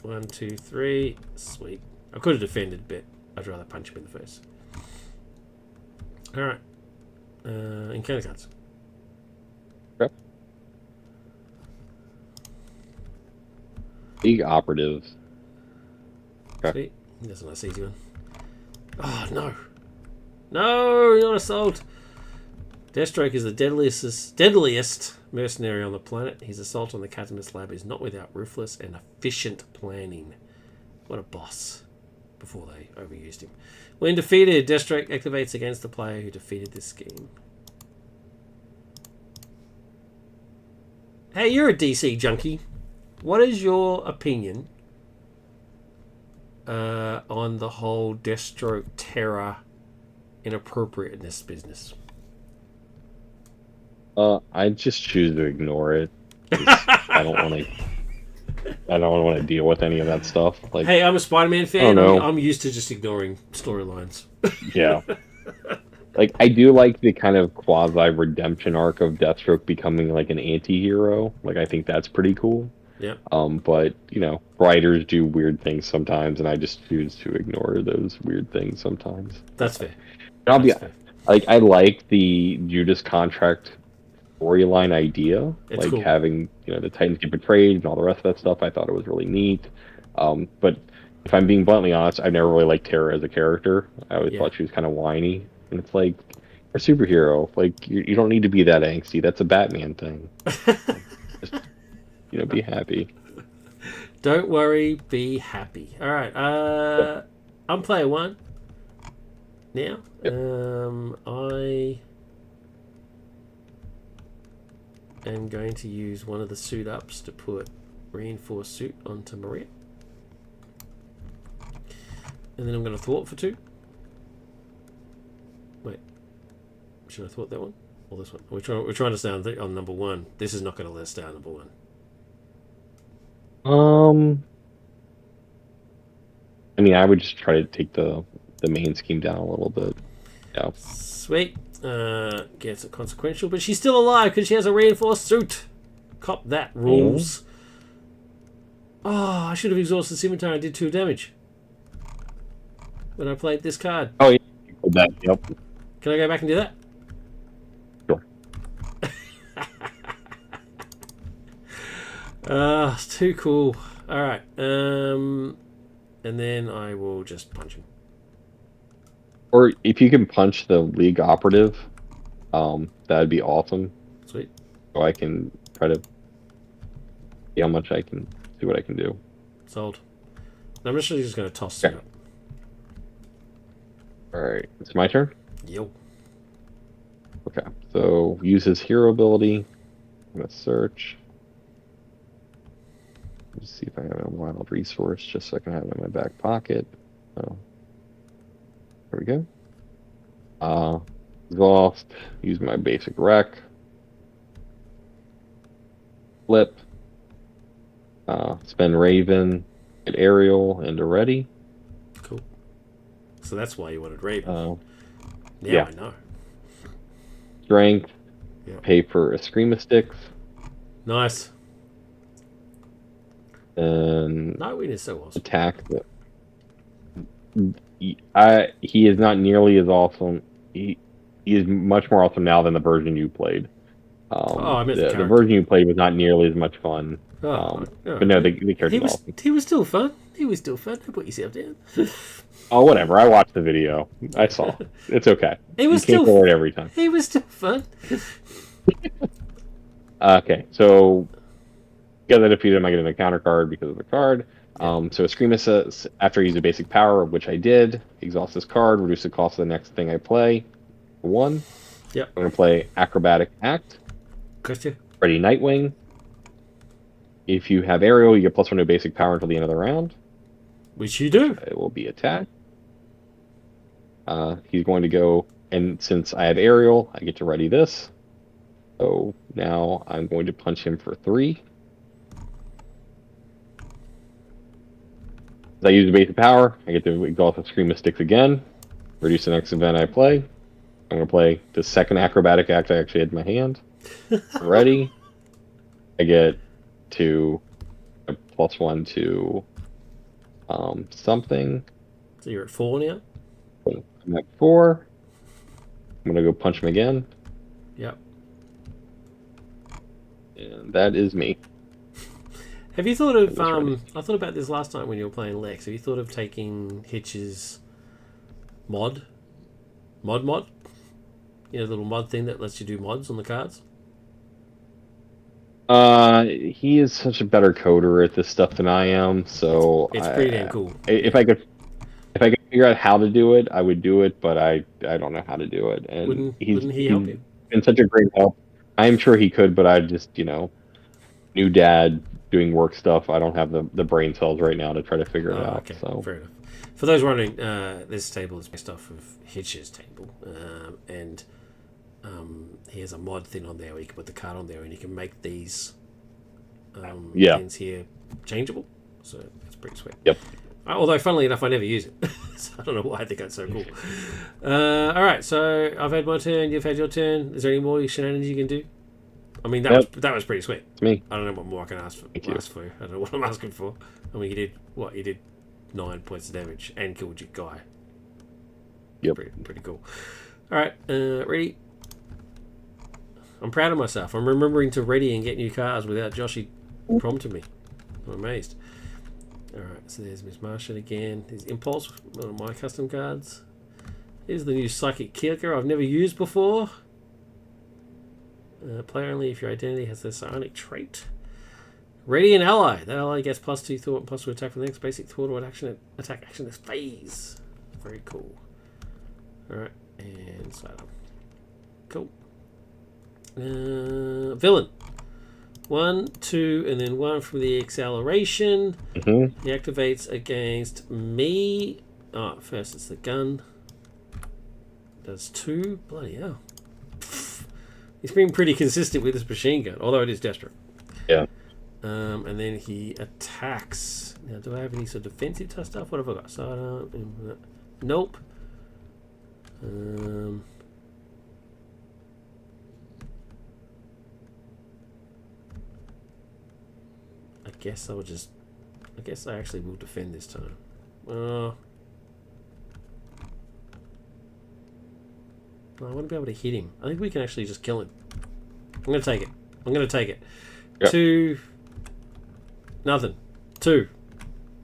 1, 2, 3. Sweet. I could have defended, but I'd rather punch him in the face. Alright. Encounter cards. Okay. Big operatives. Okay. Sweet. That's a nice easy one. Oh, no. No, not assault. Deathstroke is the deadliest mercenary on the planet. His assault on the Catalyst Lab is not without ruthless and efficient planning. What a boss. Before they overused him. When defeated, Deathstroke activates against the player who defeated this scheme. Hey, you're a DC junkie. What is your opinion on the whole Deathstroke Terror inappropriateness business? I just choose to ignore it. I don't want to. I don't want to deal with any of that stuff. Like, Hey, I'm a Spider-Man I fan. don't know. I'm used to just ignoring storylines. Yeah. Like, I do like the kind of quasi redemption arc of Deathstroke becoming like an anti-hero. Like, I think that's pretty cool. Yeah, But writers do weird things sometimes, and I just choose to ignore those weird things sometimes. that's fair. And I'll be That's fair. like, I like the Judas Contract storyline idea, It's like cool. having the Titans get betrayed and all the rest of that stuff. I thought it was really neat. But if I'm being bluntly honest, I never really liked Tara as a character. I always Yeah. thought she was kind of whiny, and it's like, you're a superhero. Like, you don't need to be that angsty. That's a Batman thing. Just be happy. Don't worry, be happy. All right. I'm player one now. Yep. I am going to use one of the suit ups to put reinforced suit onto Maria. And then I'm going to thwart for 2. Wait. Should I thwart that one? Or this one? We're trying to stay on number 1. This is not going to let us stay on number 1. I mean, I would just try to take the main scheme down a little bit. Yeah. Sweet. Gets a consequential, but she's still alive because she has a reinforced suit. Cop that, rules. Oh, I should have exhausted Scimitar and did 2 damage when I played this card. Oh, yeah. That, yep. Can I go back and do that? Sure. It's too cool. All right. And then I will just punch him. Or if you can punch the League operative, that'd be awesome. Sweet. So I can try to see how much I can see what I can do. Sold. I'm actually just going to toss it up. All right, it's my turn. Yo. Okay, so use his hero ability. I'm gonna search. Let's see if I have a wild resource just so I can have it in my back pocket. Oh, there we go. Exhaust. Use my basic rec. Flip. Spend Raven. Get Aerial into ready. Cool. So that's why you wanted Raven. Now yeah. I know. Strength. Yeah. Pay for Eskrima sticks. Nice. And Nightwing is so awesome. Attack. He is not nearly as awesome. He is much more awesome now than the version you played. I meant the version you played was not nearly as much fun. But no, the character was awesome. He was still fun. He was still fun. Don't put yourself down. Oh, whatever. I watched the video. I saw. It's okay. He was you still forward every time. He was still fun. Okay, so because I defeated him, I get a counter card because of the card. So Eskrima says, after I use a basic power, which I did, exhaust this card, reduce the cost of the next thing I play. 1. Yep. I'm going to play Acrobatic Act. Gotcha. Ready Nightwing. If you have Aerial, you get +1 to basic power until the end of the round. Which you do. It will be attacked. He's going to go, and since I have Aerial, I get to ready this. So now I'm going to punch him for 3. As I use the basic power, I get to exhaust the Scream of Sticks again. Reduce the next event I play. I'm going to play the second Acrobatic Act I actually had in my hand. Ready. I get to a +1 to something. So you're at 4 now? I'm at 4. I'm going to go punch him again. Yep. And that is me. Have you thought of, I thought about this last time when you were playing Lex. Have you thought of taking Hitch's mod? Mod? You know, the little mod thing that lets you do mods on the cards? He is such a better coder at this stuff than I am, so it's pretty damn cool. If I could figure out how to do it, I would do it, but I don't know how to do it. And wouldn't he help you? Been such a great help. I'm sure he could, but I just, new dad doing work stuff. I don't have the brain cells right now to try to figure it out. Okay, so fair enough. For those wondering, this table is based off of Hitch's table, and he has a mod thing on there where you can put the card on there and you can make these things here changeable. So it's pretty sweet. Yep. Although, funnily enough, I never use it. So I don't know why I think that's so cool. All right, so I've had my turn. You've had your turn. Is there any more shenanigans you can do? I mean, that was pretty sweet. It's me. I don't know what more I can ask for. I don't know what I'm asking for. I mean, you did what? You did 9 points of damage and killed your guy. Yep. Pretty cool. All right, ready? I'm proud of myself. I'm remembering to ready and get new cards without Joshy prompting me. I'm amazed. All right, so there's Miss Martian again. There's Impulse, one of my custom cards. Here's the new Psychic Kicker I've never used before. Player only if your identity has the psionic trait. Ready an ally. That ally gets +2 thought and +2 attack for the next basic thought or attack action this phase. Very cool. Alright, and side up. Cool. Villain. 1, 2, and then 1 from the acceleration. Mm-hmm. He activates against me. Oh, first it's the gun. Does 2. Bloody hell. He's been pretty consistent with his machine gun, although it is desperate. Yeah. And then he attacks. Now, do I have any sort of defensive type stuff? What have I got? Sidearm. Nope. I guess I actually will defend this time. I want to be able to hit him. I think we can actually just kill him. I'm going to take it. Yep. 2. Nothing. 2.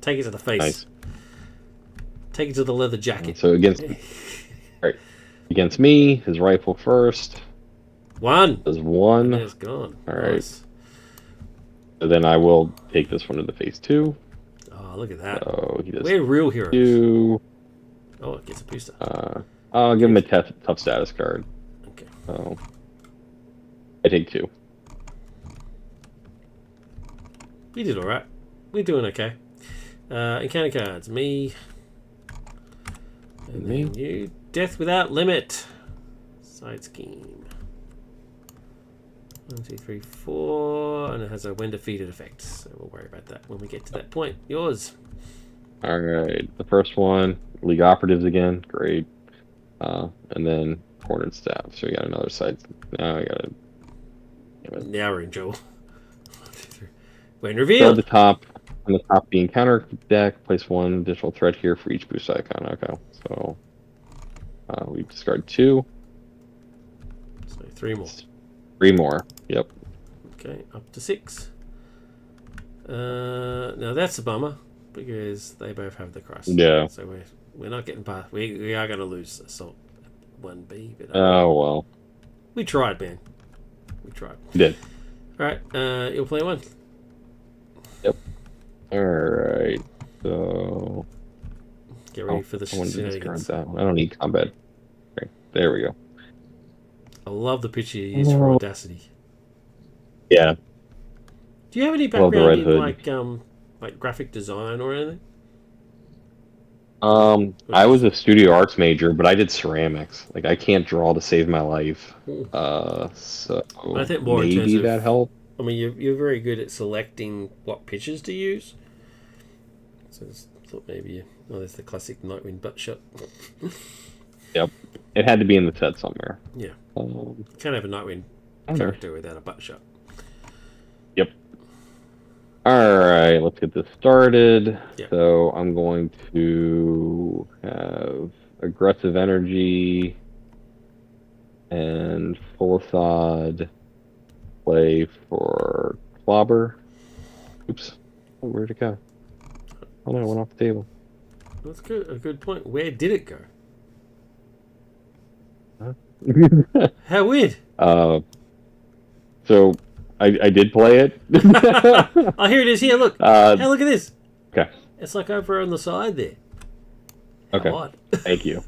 Take it to the face. Nice. Take it to the leather jacket. So against me, his rifle first. 1. Does 1. It's gone. All right. Nice. So then I will take this one to the face 2. Oh, look at that. So he does We're real heroes. 2. Oh, it gets a booster. I'll give him a tough status card. Okay. So I take 2. We did all right. We're doing okay. Encounter cards. Me. And then you. Death Without Limit. Side scheme. 1, 2, 3, 4. And it has a when defeated effect. So we'll worry about that when we get to that point. Yours. All right. The first one. League Operatives again. Great. And then Cornered Staff. So we got another side. Now I got to. Now we're in trouble. 1, 2, 3. When revealed. On the top being counter deck, place 1 additional threat here for each boost icon. Okay. So we discard 2. So 3 more. 3 more. Yep. Okay, up to 6. Now that's a bummer because they both have the cross. Yeah. So we're not getting past. We are going to lose Assault 1B. But oh well. We tried, man. We tried. You did. All right. You'll play 1. Yep. All right. So. Get ready for the shenanigans. I don't need combat. Okay. There we go. I love the picture you use for Audacity. Yeah. Do you have any background in like graphic design or anything? I was a studio arts major, but I did ceramics. Like I can't draw to save my life. So I think more maybe in terms of, that helped. I mean, you're very good at selecting what pictures to use. So I thought maybe there's the classic Nightwing butt shot. Yep, it had to be in the set somewhere. Yeah, you can't have a Nightwing character without a butt shot. Yep. All right, let's get this started. Yep. So I'm going to have aggressive energy and full thawed play for clobber. Oops, where'd it go? Oh no, it went off the table. That's good. A good point. Where did it go? Huh? How weird. So I did play it. Oh, here it is. Here, look. Hey, look at this. Okay. It's like over on the side there. Okay. Thank you.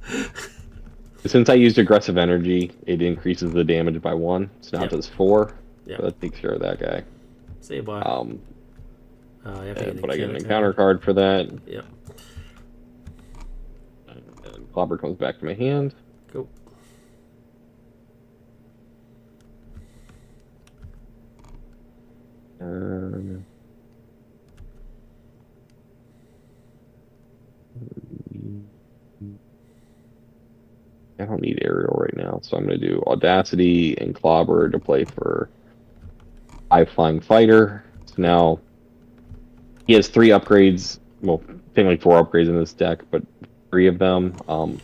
Since I used aggressive energy, it increases the damage by 1. So now it does 4. Yeah. So that takes care of that guy. See you, bye. But I get an encounter card for that. Yep. Clobber comes back to my hand. Cool. I don't need aerial right now, so I'm going to do Audacity and Clobber to play for High Flying Fighter. So now he has 3 upgrades. Well, technically 4 upgrades in this deck, but 3 of them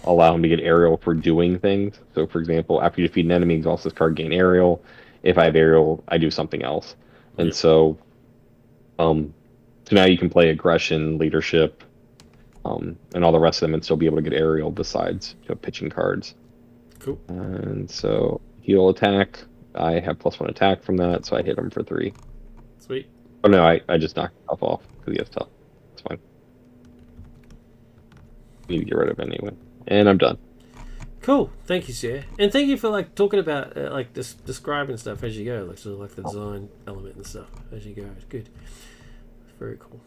allow him to get aerial for doing things. So, for example, after you defeat an enemy, exhaust this card, gain aerial. If I have aerial, I do something else. And Yep. so now you can play aggression, leadership, and all the rest of them, and still be able to get aerial besides pitching cards. Cool. And so heal attack. I have +1 attack from that, so I hit him for 3. Sweet. Oh no, I just knocked him off because he has tough. It's fine. Need to get rid of it anyway, and I'm done. Cool. Thank you, sir. And thank you for like talking about like describing stuff as you go, like sort of like the design element and stuff as you go. It's good. It's very cool.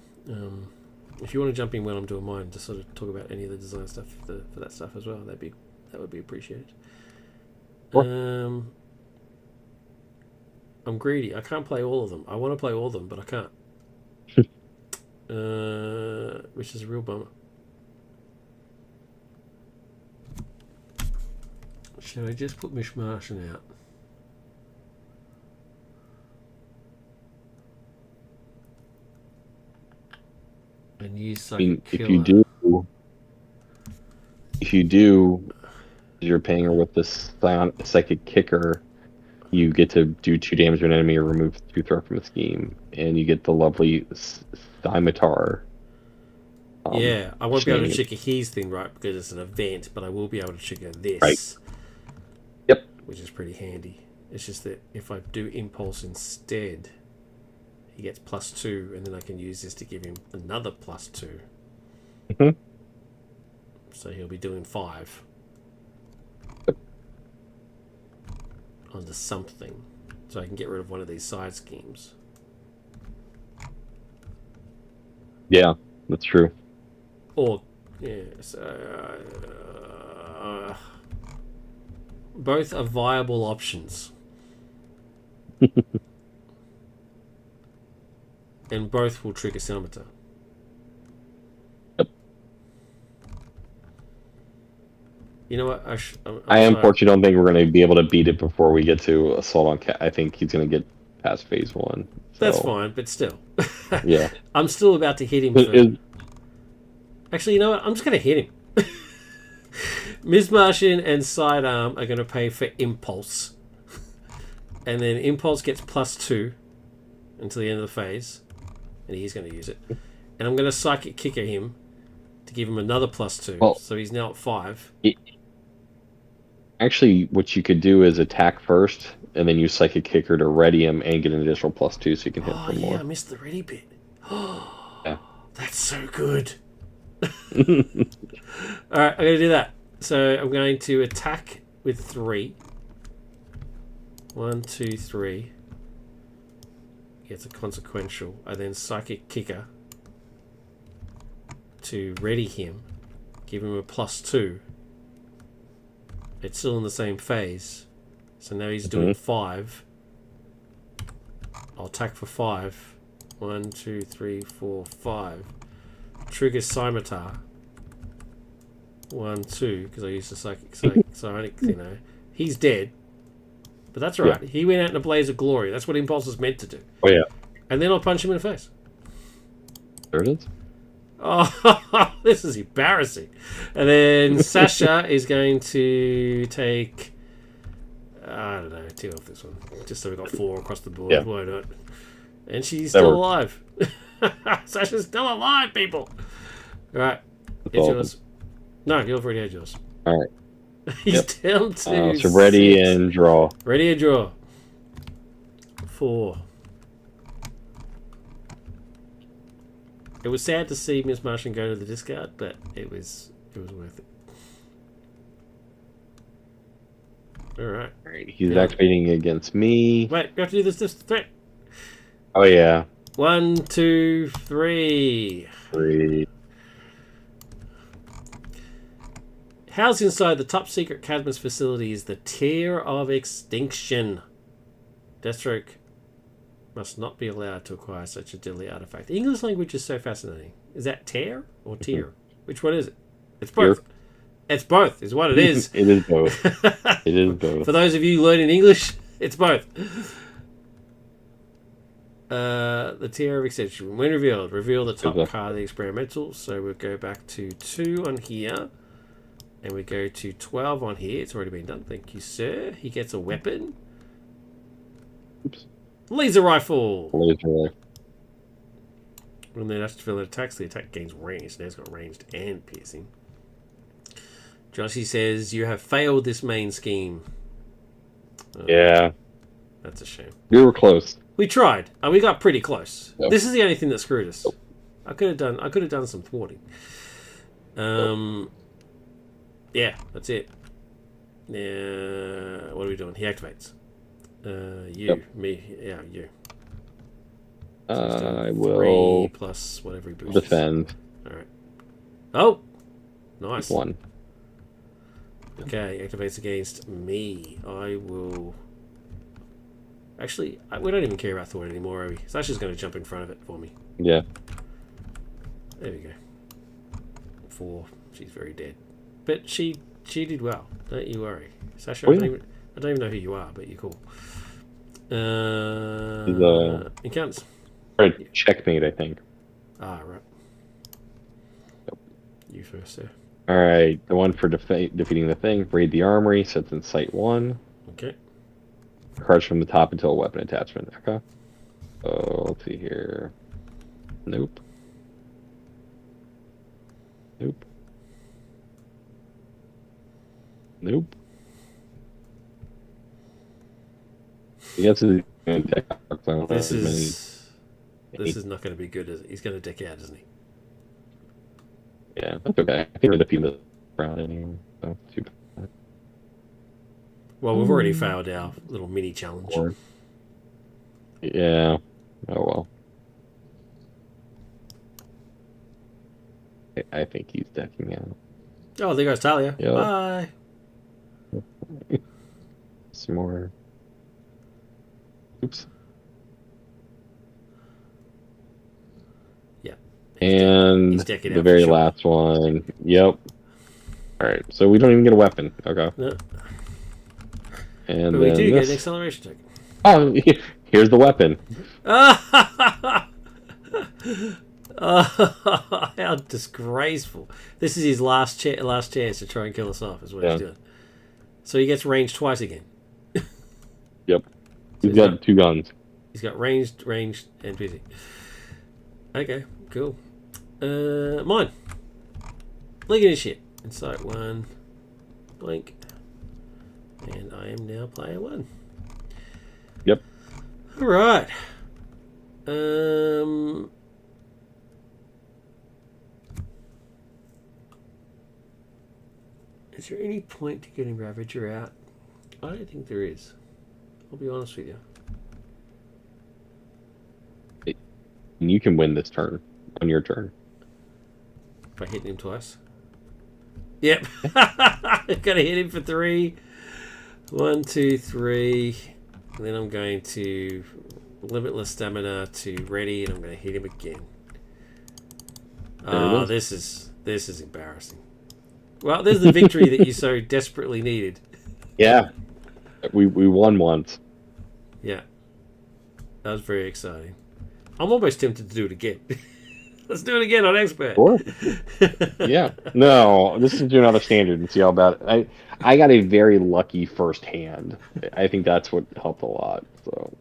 If you want to jump in when I'm doing mine, just sort of talk about any of the design stuff for that stuff as well. That would be appreciated. Sure. I'm greedy. I can't play all of them. I want to play all of them, but I can't. Which is a real bummer. Should I just put Mish Martian out? And use Psychic Killer? If you do, you're paying her with this Psychic Kicker. You get to do 2 damage to an enemy or remove 2 threat from a scheme, and you get the lovely Scimitar. Yeah, I won't be able to trigger his thing, right, because it's an event, but I will be able to trigger this. Right. Yep. Which is pretty handy. It's just that if I do Impulse instead, he gets +2, and then I can use this to give him another +2. Mm-hmm. So he'll be doing 5. Yep. Onto something. So I can get rid of one of these side schemes. Yeah, that's true. Or, yeah, so, both are viable options. And both will trigger Scimitar. Yep. You know what? I unfortunately don't think we're going to be able to beat it before we get to Assault on Cat. I think he's going to get past phase 1. So. That's fine, but still. Yeah. I'm still about to hit him. Actually, you know what? I'm just going to hit him. Ms. Martian and Sidearm are going to pay for Impulse. And then Impulse gets +2 until the end of the phase. And he's going to use it. And I'm going to Psychic Kicker him to give him another +2. Well, so he's now at 5. Actually, what you could do is attack first, and then use Psychic Kicker to ready him and get an additional +2 so you can hit for more. I missed the ready bit. Yeah. That's so good. Alright, I'm going to do that. So I'm going to attack with 3. 1, 2, 3. Gets a consequential. I then Psychic Kicker to ready him. Give him a +2. It's still in the same phase. So now he's doing 5. I'll attack for 5. 1, 2, 3, 4, 5. Trigger Scimitar. 1, 2, because I used the psionic, you know. He's dead. But that's right. Yeah. He went out in a blaze of glory. That's what Impulse is meant to do. Oh, yeah. And then I'll punch him in the face. There it is. Oh, this is embarrassing. And then Sasha is going to take, I don't know, 2 off this one. Just so we got 4 across the board. Yeah. Why not? And she's still alive. Sasha's still alive, people. All right. It's yours. No, you've already had yours. All right. He's down to so ready 6. and draw. Ready and draw. 4. It was sad to see Ms. Martian go to the discard, but it was worth it. Alright. He's activating against me. Wait, we have to do this threat. Oh, yeah. 1, 2, 3. 3. Housed inside the top secret Cadmus facility is the Tear of Extinction. Deathstroke must not be allowed to acquire such a deadly artifact. The English language is so fascinating. Is that tear or tear? Which one is it? It's both. Tear. It's both, is what it is. It is both. It is both. For those of you learning English, it's both. The Tear of Extinction. When revealed, reveal the top card of the experimental. So we'll go back to 2 on here. And we go to 12 on here. It's already been done. Thank you, sir. He gets a weapon. Oops. Laser rifle. Laser rifle. When the fill attacks, the attack gains range. Now it's got ranged and piercing. Joshy says, you have failed this main scheme. Oh, yeah. That's a shame. We were close. We tried. And we got pretty close. Yep. This is the only thing that screwed us. I could have done some thwarting. Yeah, that's it. Now, what are we doing? He activates. Me, yeah, you. I will 3 plus whatever he boosts. defend. All right. Oh, nice. 1. Okay, activates against me. I will. Actually, we don't even care about Thorn anymore, are we? Sasha's going to jump in front of it for me. Yeah. There we go. 4. She's very dead. But she did well. Don't you worry. Sasha, I don't even know who you are, but you're cool. Encounters. Right, checkmate, I think. Ah, right. Yep. You first, sir. Alright, the one for defeating the thing. Raid the armory, sets in sight 1. Okay. Cards from the top until a weapon attachment. Okay. So, let's see here. Nope. Nope. Nope. I guess this is not going to be good. He's going to deck out, isn't he? Yeah, that's okay. I think we're defeating the round anyway. So too bad. Well, we've already failed our little mini challenge. Yeah. Oh well. I think he's decking out. Oh, there goes Talia. Yep. Bye. Some more. Oops. Yeah. And the very last one. Yep. Alright, so we don't even get a weapon. Okay. No. And but we do get an acceleration token. Oh, here's the weapon. Oh, how disgraceful. This is his last chance to try and kill us off, is what he's doing. So he gets ranged twice again. Yep. He's got 2 guns. He's got ranged, and busy. Okay, cool. Mine. Look at this shit. Insight 1. Blink. And I am now player 1. Yep. Alright. Is there any point to getting Ravager out? I don't think there is. I'll be honest with you. And you can win this turn on your turn. By hitting him twice. Yep. Gonna hit him for 3. 1, 2, 3. And then I'm going to limitless stamina to ready, and I'm going to hit him again. Oh, this is embarrassing. Well, there's the victory that you so desperately needed. Yeah. We won once. Yeah. That was very exciting. I'm almost tempted to do it again. Let's do it again on Expert. Sure. Yeah. No, this is do another standard and see how bad. I got a very lucky first hand. I think that's what helped a lot. So.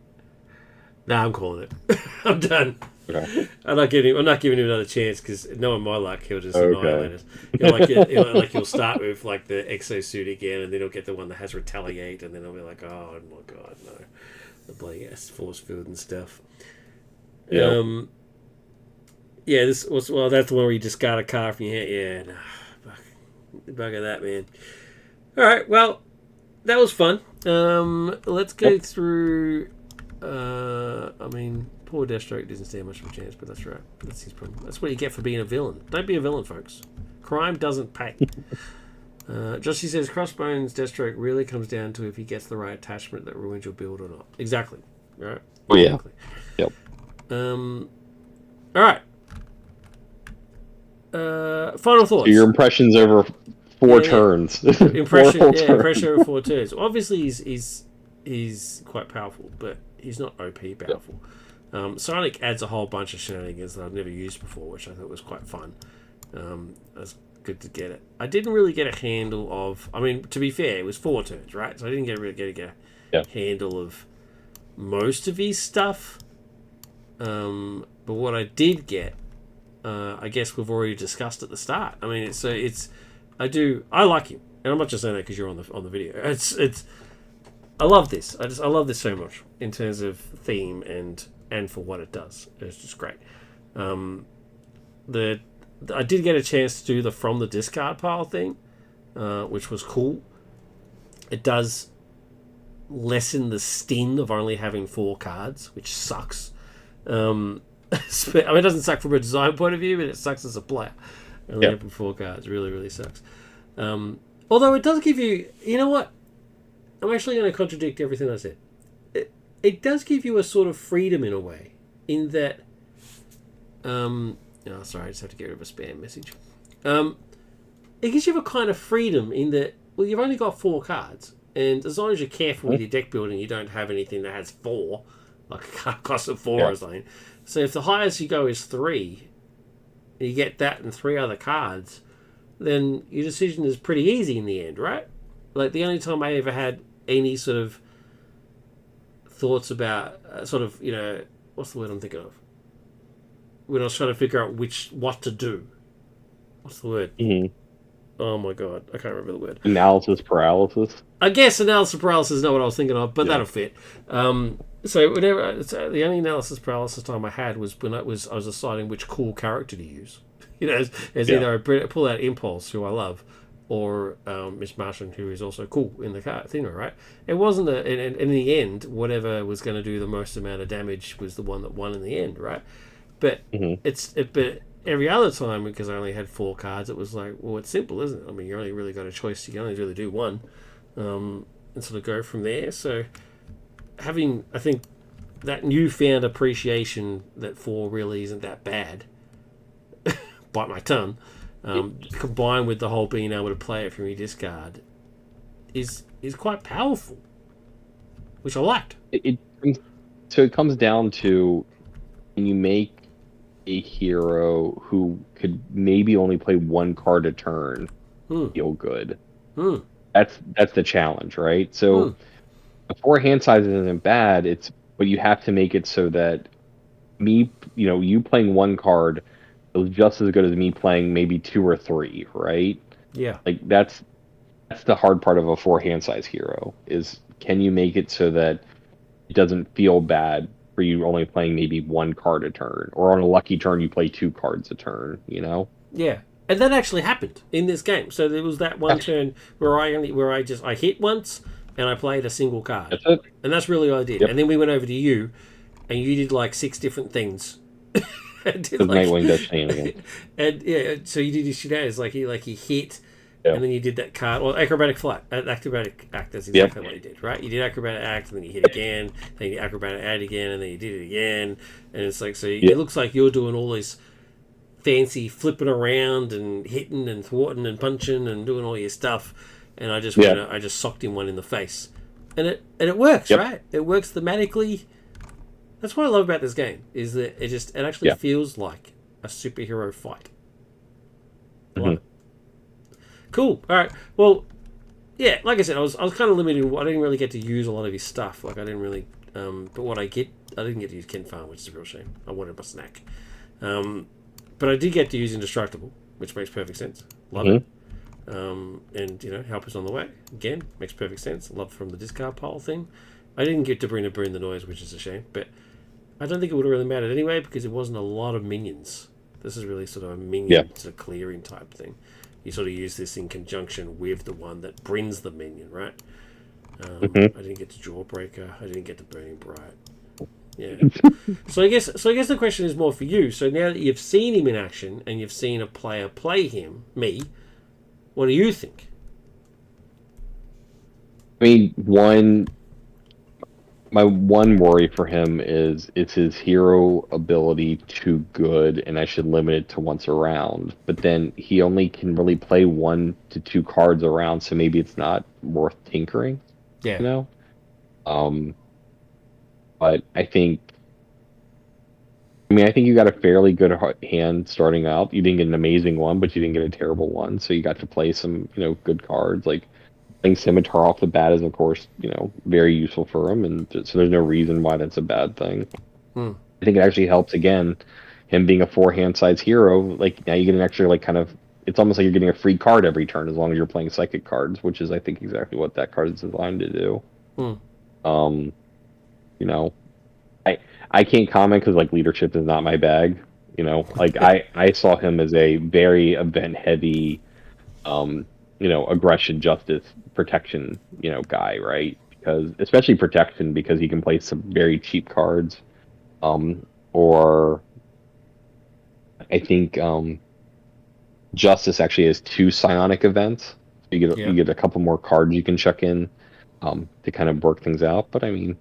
Nah, I'm calling it. I'm done. Okay. I'm not giving him another chance because knowing my luck, he'll just annihilate us. He'll start with like the exosuit again, and then he'll get the one that has retaliate, and then I'll be like, oh my god, no, the bloody force field and stuff. Yeah. Yeah. That's the one where you discard a card from your hand. Yeah. Nah, bugger that, man. All right. Well, that was fun. Let's go through. I mean, poor Deathstroke doesn't stand much of a chance, but that's right. That's his problem. That's what you get for being a villain. Don't be a villain, folks. Crime doesn't pay. Jossie says Crossbones Deathstroke really comes down to if he gets the right attachment that ruins your build or not. Exactly. Right. Oh yeah. Exactly. Yep. All right. Final thoughts. So your impressions over four turns. Impression. Four Yeah. turns. Impression over 4 turns. Obviously, he's quite powerful, but he's not OP powerful. Sonic adds a whole bunch of shenanigans that I've never used before, which I thought was quite fun. It was good to get it. I didn't really get a handle of. I mean, to be fair, it was 4 turns, right? So I didn't really get a handle of most of his stuff. But what I did get, I guess we've already discussed at the start. I mean, I like him, and I'm not just saying that because you're on the video. I love this. I love this so much in terms of theme and for what it does. It's just great. I did get a chance to do the from the discard pile thing, which was cool. It does lessen the sting of only having 4 cards, which sucks. I mean, it doesn't suck from a design point of view, but it sucks as a player. Only having 4 cards really, really sucks. Although it does give you, you know what? I'm actually going to contradict everything I said. It does give you a sort of freedom in a way, in that. Oh, sorry, I just have to get rid of a spam message. It gives you a kind of freedom in that. Well, you've only got 4 cards, and as long as you're careful with your deck building, you don't have anything that has 4, like a card cost of 4 or something. So if the highest you go is 3, and you get that and 3 other cards, then your decision is pretty easy in the end, right? Like the only time I ever had any sort of thoughts about what's the word I'm thinking of? When I was trying to figure out what to do. What's the word? Mm-hmm. Oh my god, I can't remember the word. Analysis paralysis. I guess analysis paralysis is not what I was thinking of, but that'll fit. So whenever the only analysis paralysis time I had was when I was deciding which cool character to use. As either I pull out Impulse, who I love, or Miss Martian, who is also cool in the card thing, right? It wasn't and in the end, whatever was going to do the most amount of damage was the one that won in the end, right? But but every other time, because I only had 4 cards, it was like, well, it's simple, isn't it? I mean, you only really got a choice. You can only really do one, and sort of go from there. So having, I think, that newfound appreciation that 4 really isn't that bad, bite my tongue, combined with the whole being able to play it from your discard, is quite powerful, which I liked. So it comes down to, when you make a hero who could maybe only play 1 card a turn feel good. That's the challenge, right? So the 4 hand sizes isn't bad. But you have to make it so that you playing 1 card is just as good as me playing maybe 2 or 3, right? Yeah. Like that's the hard part of a 4 hand size hero, is can you make it so that it doesn't feel bad for you only playing maybe 1 card a turn, or on a lucky turn you play 2 cards a turn, Yeah, and that actually happened in this game. So there was that one turn where I hit once and I played a single card. That's it. And that's really what I did. Yep. And then we went over to you, and you did like 6 different things. Nightwing does shenanigans. And so you did your shenanigans, like he hit. And then you did that card, acrobatic acrobatic act. That's exactly what he did, right? You did acrobatic act, and then you hit again, then you did acrobatic act again, and then you did it again, and it's like, so it looks like you're doing all this fancy flipping around and hitting and thwarting and punching and doing all your stuff, and I just socked him one in the face, and it works, right? It works thematically. That's what I love about this game, is that it actually feels like a superhero fight. I love it. Cool. All right. Well, yeah. Like I said, I was kind of limited. I didn't really get to use a lot of his stuff. Like I didn't really. But what I didn't get to use Ken Farm, which is a real shame. I wanted my snack. But I did get to use Indestructible, which makes perfect sense. Love it. And help us on the way. Again, makes perfect sense. Love from the discard pile thing. I didn't get to bring the noise, which is a shame. But I don't think it would have really mattered anyway, because it wasn't a lot of minions. This is really sort of a minion sort of clearing type thing. You sort of use this in conjunction with the one that brings the minion, right? I didn't get to Jawbreaker. I didn't get to Burning Bright. Yeah. So I guess the question is more for you. So now that you've seen him in action and you've seen a player play him, me, what do you think? I mean, my one worry for him is his hero ability too good, and I should limit it to once a round. But then he only can really play 1 to 2 cards around, so maybe it's not worth tinkering, Yeah. you know. Um, but I think you got a fairly good hand starting out. You didn't get an amazing one, but you didn't get a terrible one, so you got to play some, good cards. Like playing Scimitar off the bat is, of course, very useful for him, and so there's no reason why that's a bad thing. Hmm. I think it actually helps again, him being a 4 hand size hero. Like now you get an extra like kind of. It's almost like you're getting a free card every turn as long as you're playing psychic cards, which is I think exactly what that card is designed to do. Hmm. Um, you know, I I can't comment because like leadership is not my bag. Like I saw him as a very event heavy, um, aggression, justice, protection, guy, right? Because especially protection because he can play some very cheap cards. Or I think justice actually has 2 psionic events. So you Yeah. get a couple more cards you can chuck in to kind of work things out. But I mean,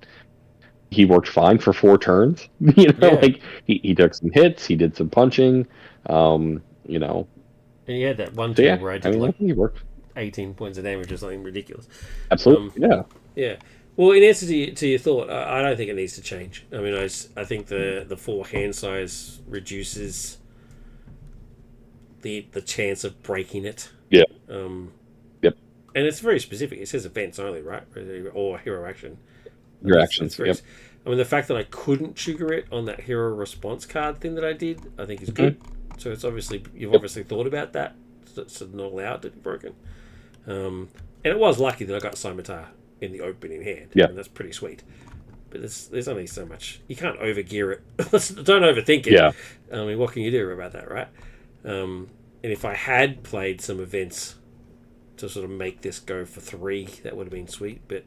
he worked fine for 4 turns. Yeah. Like he took some hits, he did some punching. Um, you know, And you had that one so turn yeah, where I I did mean, I like think he worked 18 points of damage or something ridiculous. absolutely. Um, Yeah, yeah. Well, in answer to your thought, I don't think it needs to change. I mean, I think the 4 hand size reduces the chance of breaking it. yeah, Um, yep. and it's very specific. It says events only, right? Or hero action. I Your mean, it's actions. very. Yep. I mean, the fact that I couldn't trigger it on that hero response card thing that I did, I think is Hmm. good. So it's obviously you've Yep. obviously thought about that, so not allow it to be broken. And it was lucky that I got Scimitar in the opening hand, Yeah. and that's pretty sweet. But there's only so much you can't overgear it. Don't overthink it. Yeah. I mean, what can you do about that, right? And if I had played some events to sort of make this go for 3, that would have been sweet. But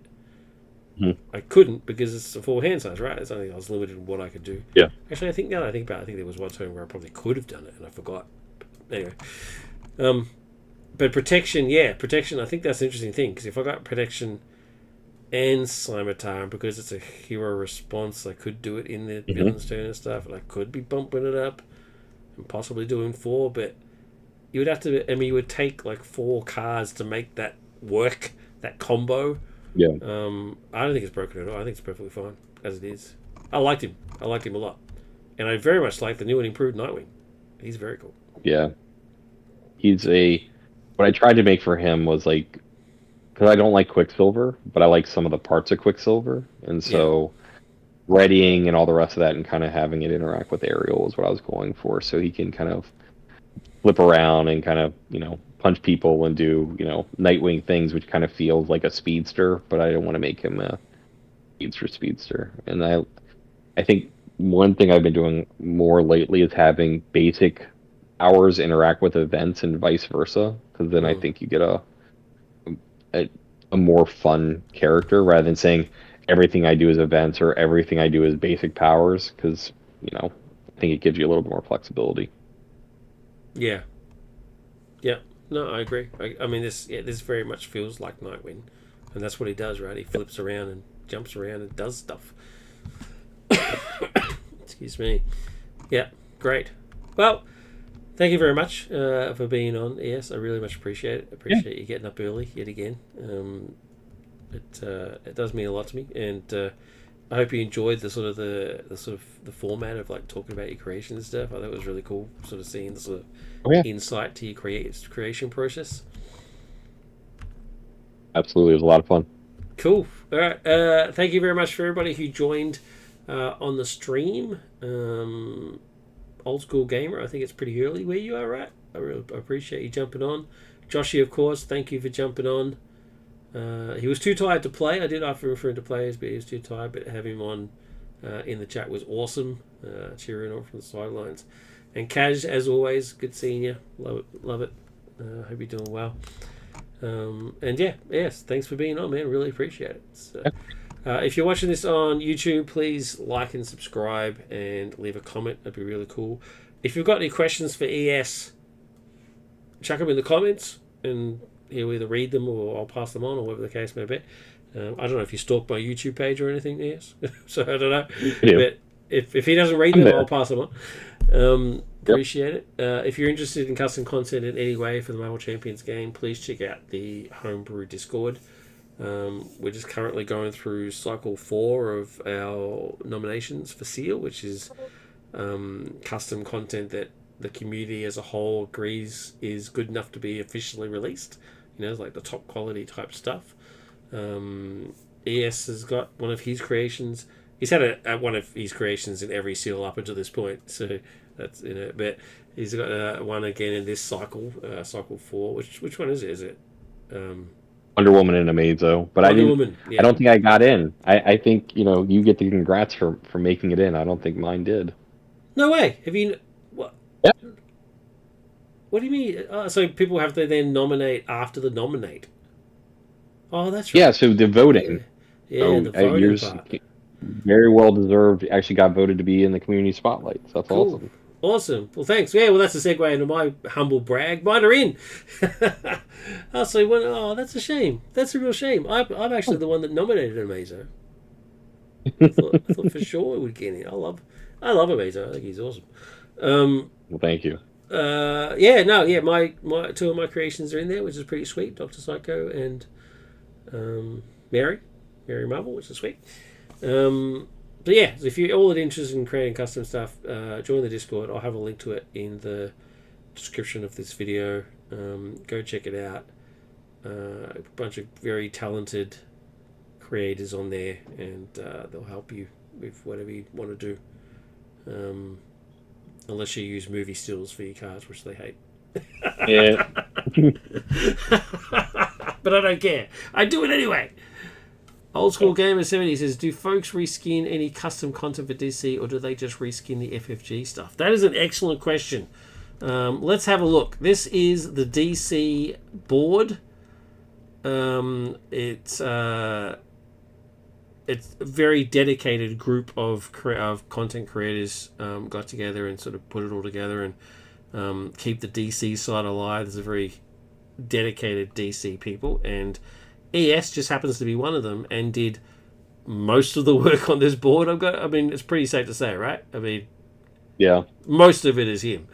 Mhm. I couldn't because it's a 4 hand size, right? It's only I was limited in what I could do. Yeah. Actually, I think now that I think about it, I think there was one turn where I probably could have done it and I forgot. Anyway, um, but protection, yeah, protection. I think that's an interesting thing because if I got protection and Scimitar, because it's a hero response, I could do it in the Hmm. villain's turn and stuff, and I could be bumping it up and possibly doing 4, but you would have to. I mean, you would take like 4 cards to make that work, that combo. Yeah. I don't think it's broken at all. I think it's perfectly fine as it is. I liked him. I liked him a lot, and I very much like the new and improved Nightwing. He's very cool. Yeah. He's a. What I tried to make for him was like because I don't like Quicksilver, but I like some of the parts of Quicksilver, and Yeah, so readying and all the rest of that, and kind of having it interact with Ariel is what I was going for, so he can kind of flip around and kind of punch people and do Nightwing things, which kind of feels like a speedster, but I don't want to make him a speedster. And I think one thing I've been doing more lately is having basic powers interact with events and vice versa, because then I mm. think you get a a more fun character rather than saying everything I do is events or everything I do is basic powers, because I think it gives you a little bit more flexibility. Yeah, yeah. No, I agree. I mean, this very much feels like Nightwing, and that's what he does, right? He flips around and jumps around and does stuff. Excuse me. Yeah, great. Well, thank you very much for being on. Yes, I really much appreciate it. Yeah, Appreciate you getting up early yet again. It does mean a lot to me, and I hope you enjoyed the format of like talking about your creation and stuff. I thought it was really cool, sort of seeing the sort of oh yeah, insight to your creation process. absolutely, it was a lot of fun. Cool. All right. Thank you very much for everybody who joined on the stream. Old school gamer. I think it's pretty early where you are, right? I really appreciate you jumping on. Joshy, of course, thank you for jumping on. He was too tired to play. I did offer him for him to play, but he was too tired. But having him on in the chat was awesome. Cheering on from the sidelines. And Kaz, as always, good seeing you. Love it. Love it. Hope you're doing well. And yeah, yes, thanks for being on, man. Really appreciate it. So, if you're watching this on YouTube, please like and subscribe and leave a comment. That'd be really cool. If you've got any questions for ES, chuck them in the comments and he'll either read them or I'll pass them on or whatever the case may be. I don't know if you stalk my YouTube page or anything, yes. So I don't know. Yeah. But if he doesn't read I'm them, there. I'll pass them on. Yep. Appreciate it. If you're interested in custom content in any way for the Marvel Champions game, please check out the Homebrew Discord. We're just currently going through cycle 4 of our nominations for Seal, which is custom content that the community as a whole agrees is good enough to be officially released. It's like the top quality type stuff. ES has got one of his creations. He's had one of his creations in every Seal up until this point, so that's But he's got one again in this cycle, cycle 4. Which one is it? Is it Wonder Woman and Amazo, but Wonder Woman? I Yeah. don't think I got in. I think you get the congrats for making it in. I don't think mine did. No way. Have you? What? Yeah. What do you mean? So people have to then nominate after the nominate. Oh, that's right. Yeah. So the voting. Yeah, So the voting yours part. very well deserved. Actually got voted to be in the community spotlight. So that's Cool. awesome. Awesome. Well, thanks. Yeah, well, that's a segue into my humble brag. Mine are in. Oh, that's a shame. That's a real shame. I'm actually the one that nominated Amazo. I thought for sure it would get in. I love Amazo. I think he's awesome. Well, thank you. My two of my creations are in there, which is pretty sweet. Dr. Psycho and Mary Marvel, which is sweet. But yeah, if you're all interested in creating custom stuff, join the Discord. I'll have a link to it in the description of this video. Go check it out. A bunch of very talented creators on there, and they'll help you with whatever you want to do. Unless you use movie stills for your cards, which they hate. Yeah. But I don't care. I do it anyway. Old School Gamer 70 says, do folks reskin any custom content for DC, or do they just reskin the FFG stuff? That is an excellent question. Let's have a look. This is the DC board. It's a very dedicated group of content creators got together and sort of put it all together and keep the DC side alive. There's a very dedicated DC people, and ES just happens to be one of them and did most of the work on this board. It's pretty safe to say, right? Yeah. Most of it is him.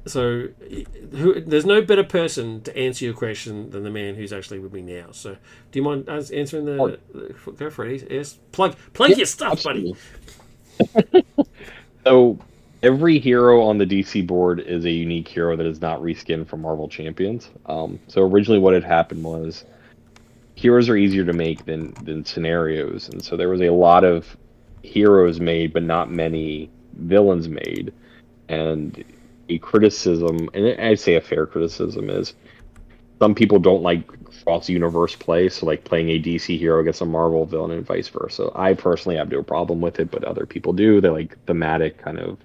So there's no better person to answer your question than the man who's actually with me now. So do you mind answering go for it? Yes. Plug your stuff, absolutely. buddy. So every hero on the DC board is a unique hero that is not reskinned from Marvel Champions. So originally what had happened was heroes are easier to make than scenarios. And so there was a lot of heroes made, but not many villains made. And a criticism, and I'd say a fair criticism, is some people don't like cross-universe play, so like playing a DC hero against a Marvel villain and vice versa. I personally have no problem with it, but other people do. They like thematic kind of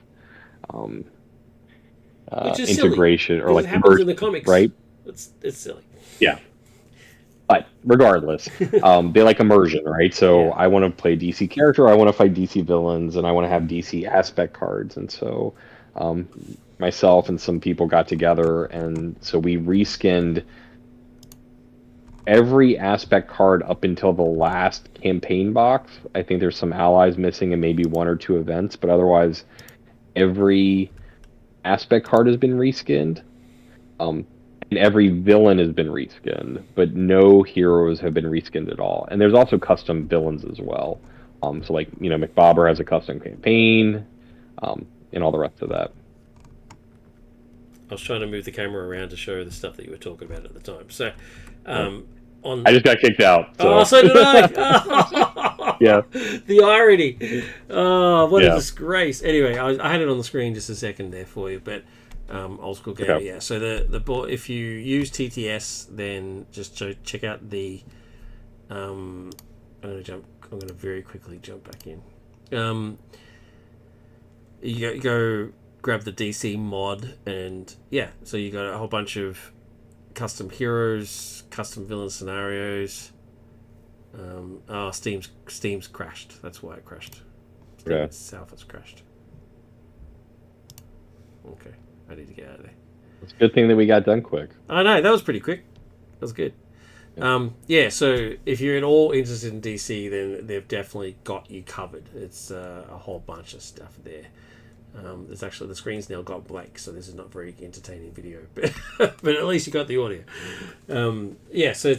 Which is integration silly, or like it happens in the comics, right? It's silly. Yeah. But regardless, they like immersion, right? So Yeah. I want to play DC character, I want to fight DC villains, and I want to have DC aspect cards. And so myself and some people got together, and so we reskinned every aspect card up until the last campaign box. I think there's some allies missing and maybe one or two events, but otherwise every aspect card has been reskinned. And every villain has been reskinned, but no heroes have been reskinned at all. And there's also custom villains as well. So like, McBobber has a custom campaign, and all the rest of that. I was trying to move the camera around to show the stuff that you were talking about at the time. So, I just got kicked out. So. Oh, so did I. Yeah. The irony. Oh, what a Yeah. disgrace. Anyway, I had it on the screen just a second there for you, but Old School Gamer, Okay. yeah. So the board, if you use TTS, then just check out the. I'm going to very quickly jump back in. You go grab the DC mod, and yeah, so you got a whole bunch of custom heroes, custom villain scenarios. Steam's crashed. That's why it crashed. Steam Yeah. itself has crashed. Okay, I need to get out of there. It's a good thing that we got done quick. I know, that was pretty quick. That was good. Yeah, so if you're at all interested in DC, then they've definitely got you covered. It's a whole bunch of stuff there. There's actually, the screen's now got blank, so this is not very entertaining video, but at least you got the audio. Yeah, so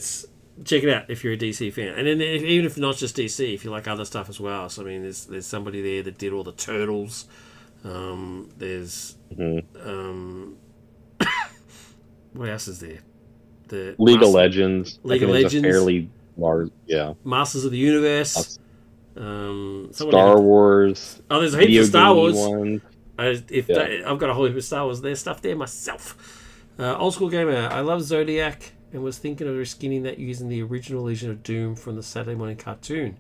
check it out if you're a DC fan, and then even if not just DC, if you like other stuff as well. So I mean, there's somebody there that did all the Turtles. There's what else is there? The League of Legends. League of Legends. A fairly large, yeah. Masters of the Universe. Star Wars. Oh, there's a heap of Star Wars. Ones. I've got a whole heap of Star Wars. There's stuff there myself. Old school gamer. I love Zodiac and was thinking of reskinning that using the original Legion of Doom from the Saturday morning cartoon.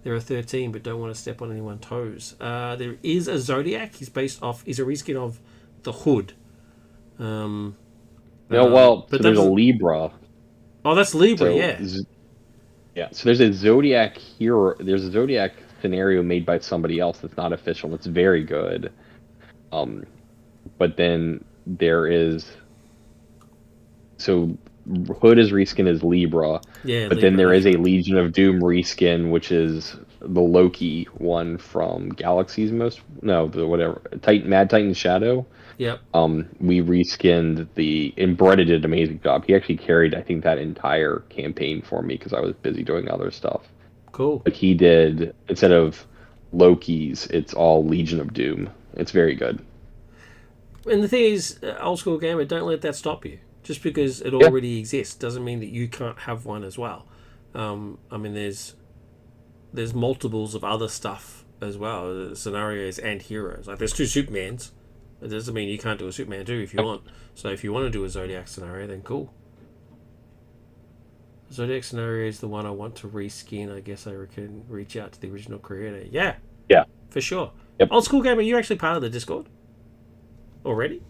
There are 13, but don't want to step on anyone's toes. There is a Zodiac. He's a reskin of the Hood. So there's a Libra. Oh, that's Libra, yeah. Yeah, so there's a Zodiac hero. There's a Zodiac scenario made by somebody else that's not official. It's very good. But then there is... So Hood is reskin as Libra. Yeah, but then there is a Legion of Doom reskin, which is the Loki one from Galaxy's Mad Titan Shadow. Yep. We reskinned and Brett did an amazing job. He actually carried, I think, that entire campaign for me because I was busy doing other stuff. Cool. But he did, instead of Loki's, it's all Legion of Doom. It's very good. And the thing is, old school gamer, don't let that stop you. Just because it already exists doesn't mean that you can't have one as well. I mean, there's multiples of other stuff as well, scenarios and heroes. Like there's 2 Supermans. It doesn't mean you can't do a Superman 2 if you want. So if you want to do a Zodiac scenario, then cool. Zodiac scenario is the one I want to reskin. I guess I can reach out to the original creator. Yeah. Yeah. For sure. Yep. Old school gamer, are you actually part of the Discord already?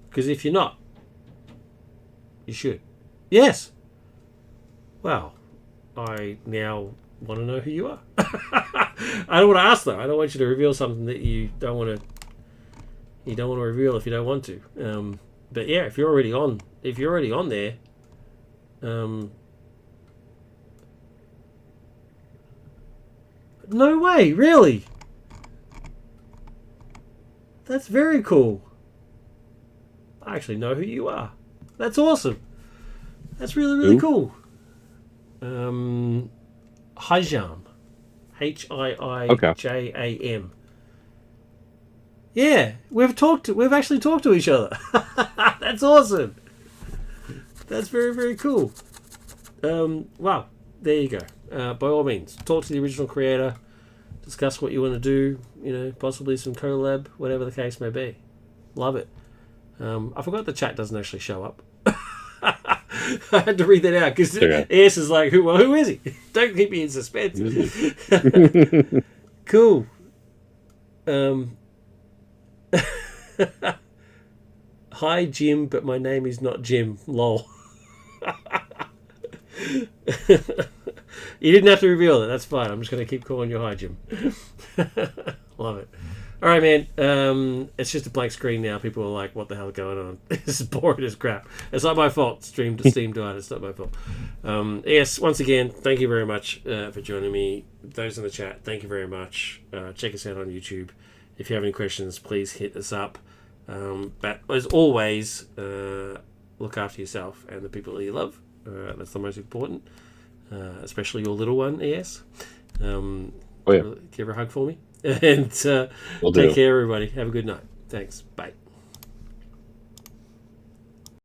Because if you're not, you should. Yes. Well, I now want to know who you are. I don't want to ask though. I don't want you to reveal something that you don't want to. You don't want to reveal if you don't want to. But yeah, if you're already on there, no way, really. That's very cool. I actually know who you are. That's awesome. That's really, really cool. Hijam. Hiijam. Yeah, we've actually talked to each other. That's awesome. That's very, very cool. Wow, there you go. By all means, talk to the original creator, discuss what you want to do, possibly some collab, whatever the case may be. Love it. I forgot the chat doesn't actually show up. I had to read that out because AS is like, who is he? Don't keep me in suspense. Cool. Hi, Jim, but my name is not Jim. Lol. You didn't have to reveal it. That's fine. I'm just going to keep calling you Hi, Jim. Love it. All right, man. It's just a blank screen now. People are like, what the hell is going on? This is boring as crap. It's not my fault. Steam died. It's not my fault. Yes, once again, thank you very much for joining me. Those in the chat, thank you very much. Check us out on YouTube. If you have any questions, please hit us up. But as always, look after yourself and the people that you love. That's the most important. Especially your little one, ES. Give her a hug for me. And take care, everybody. Have a good night. Thanks. Bye.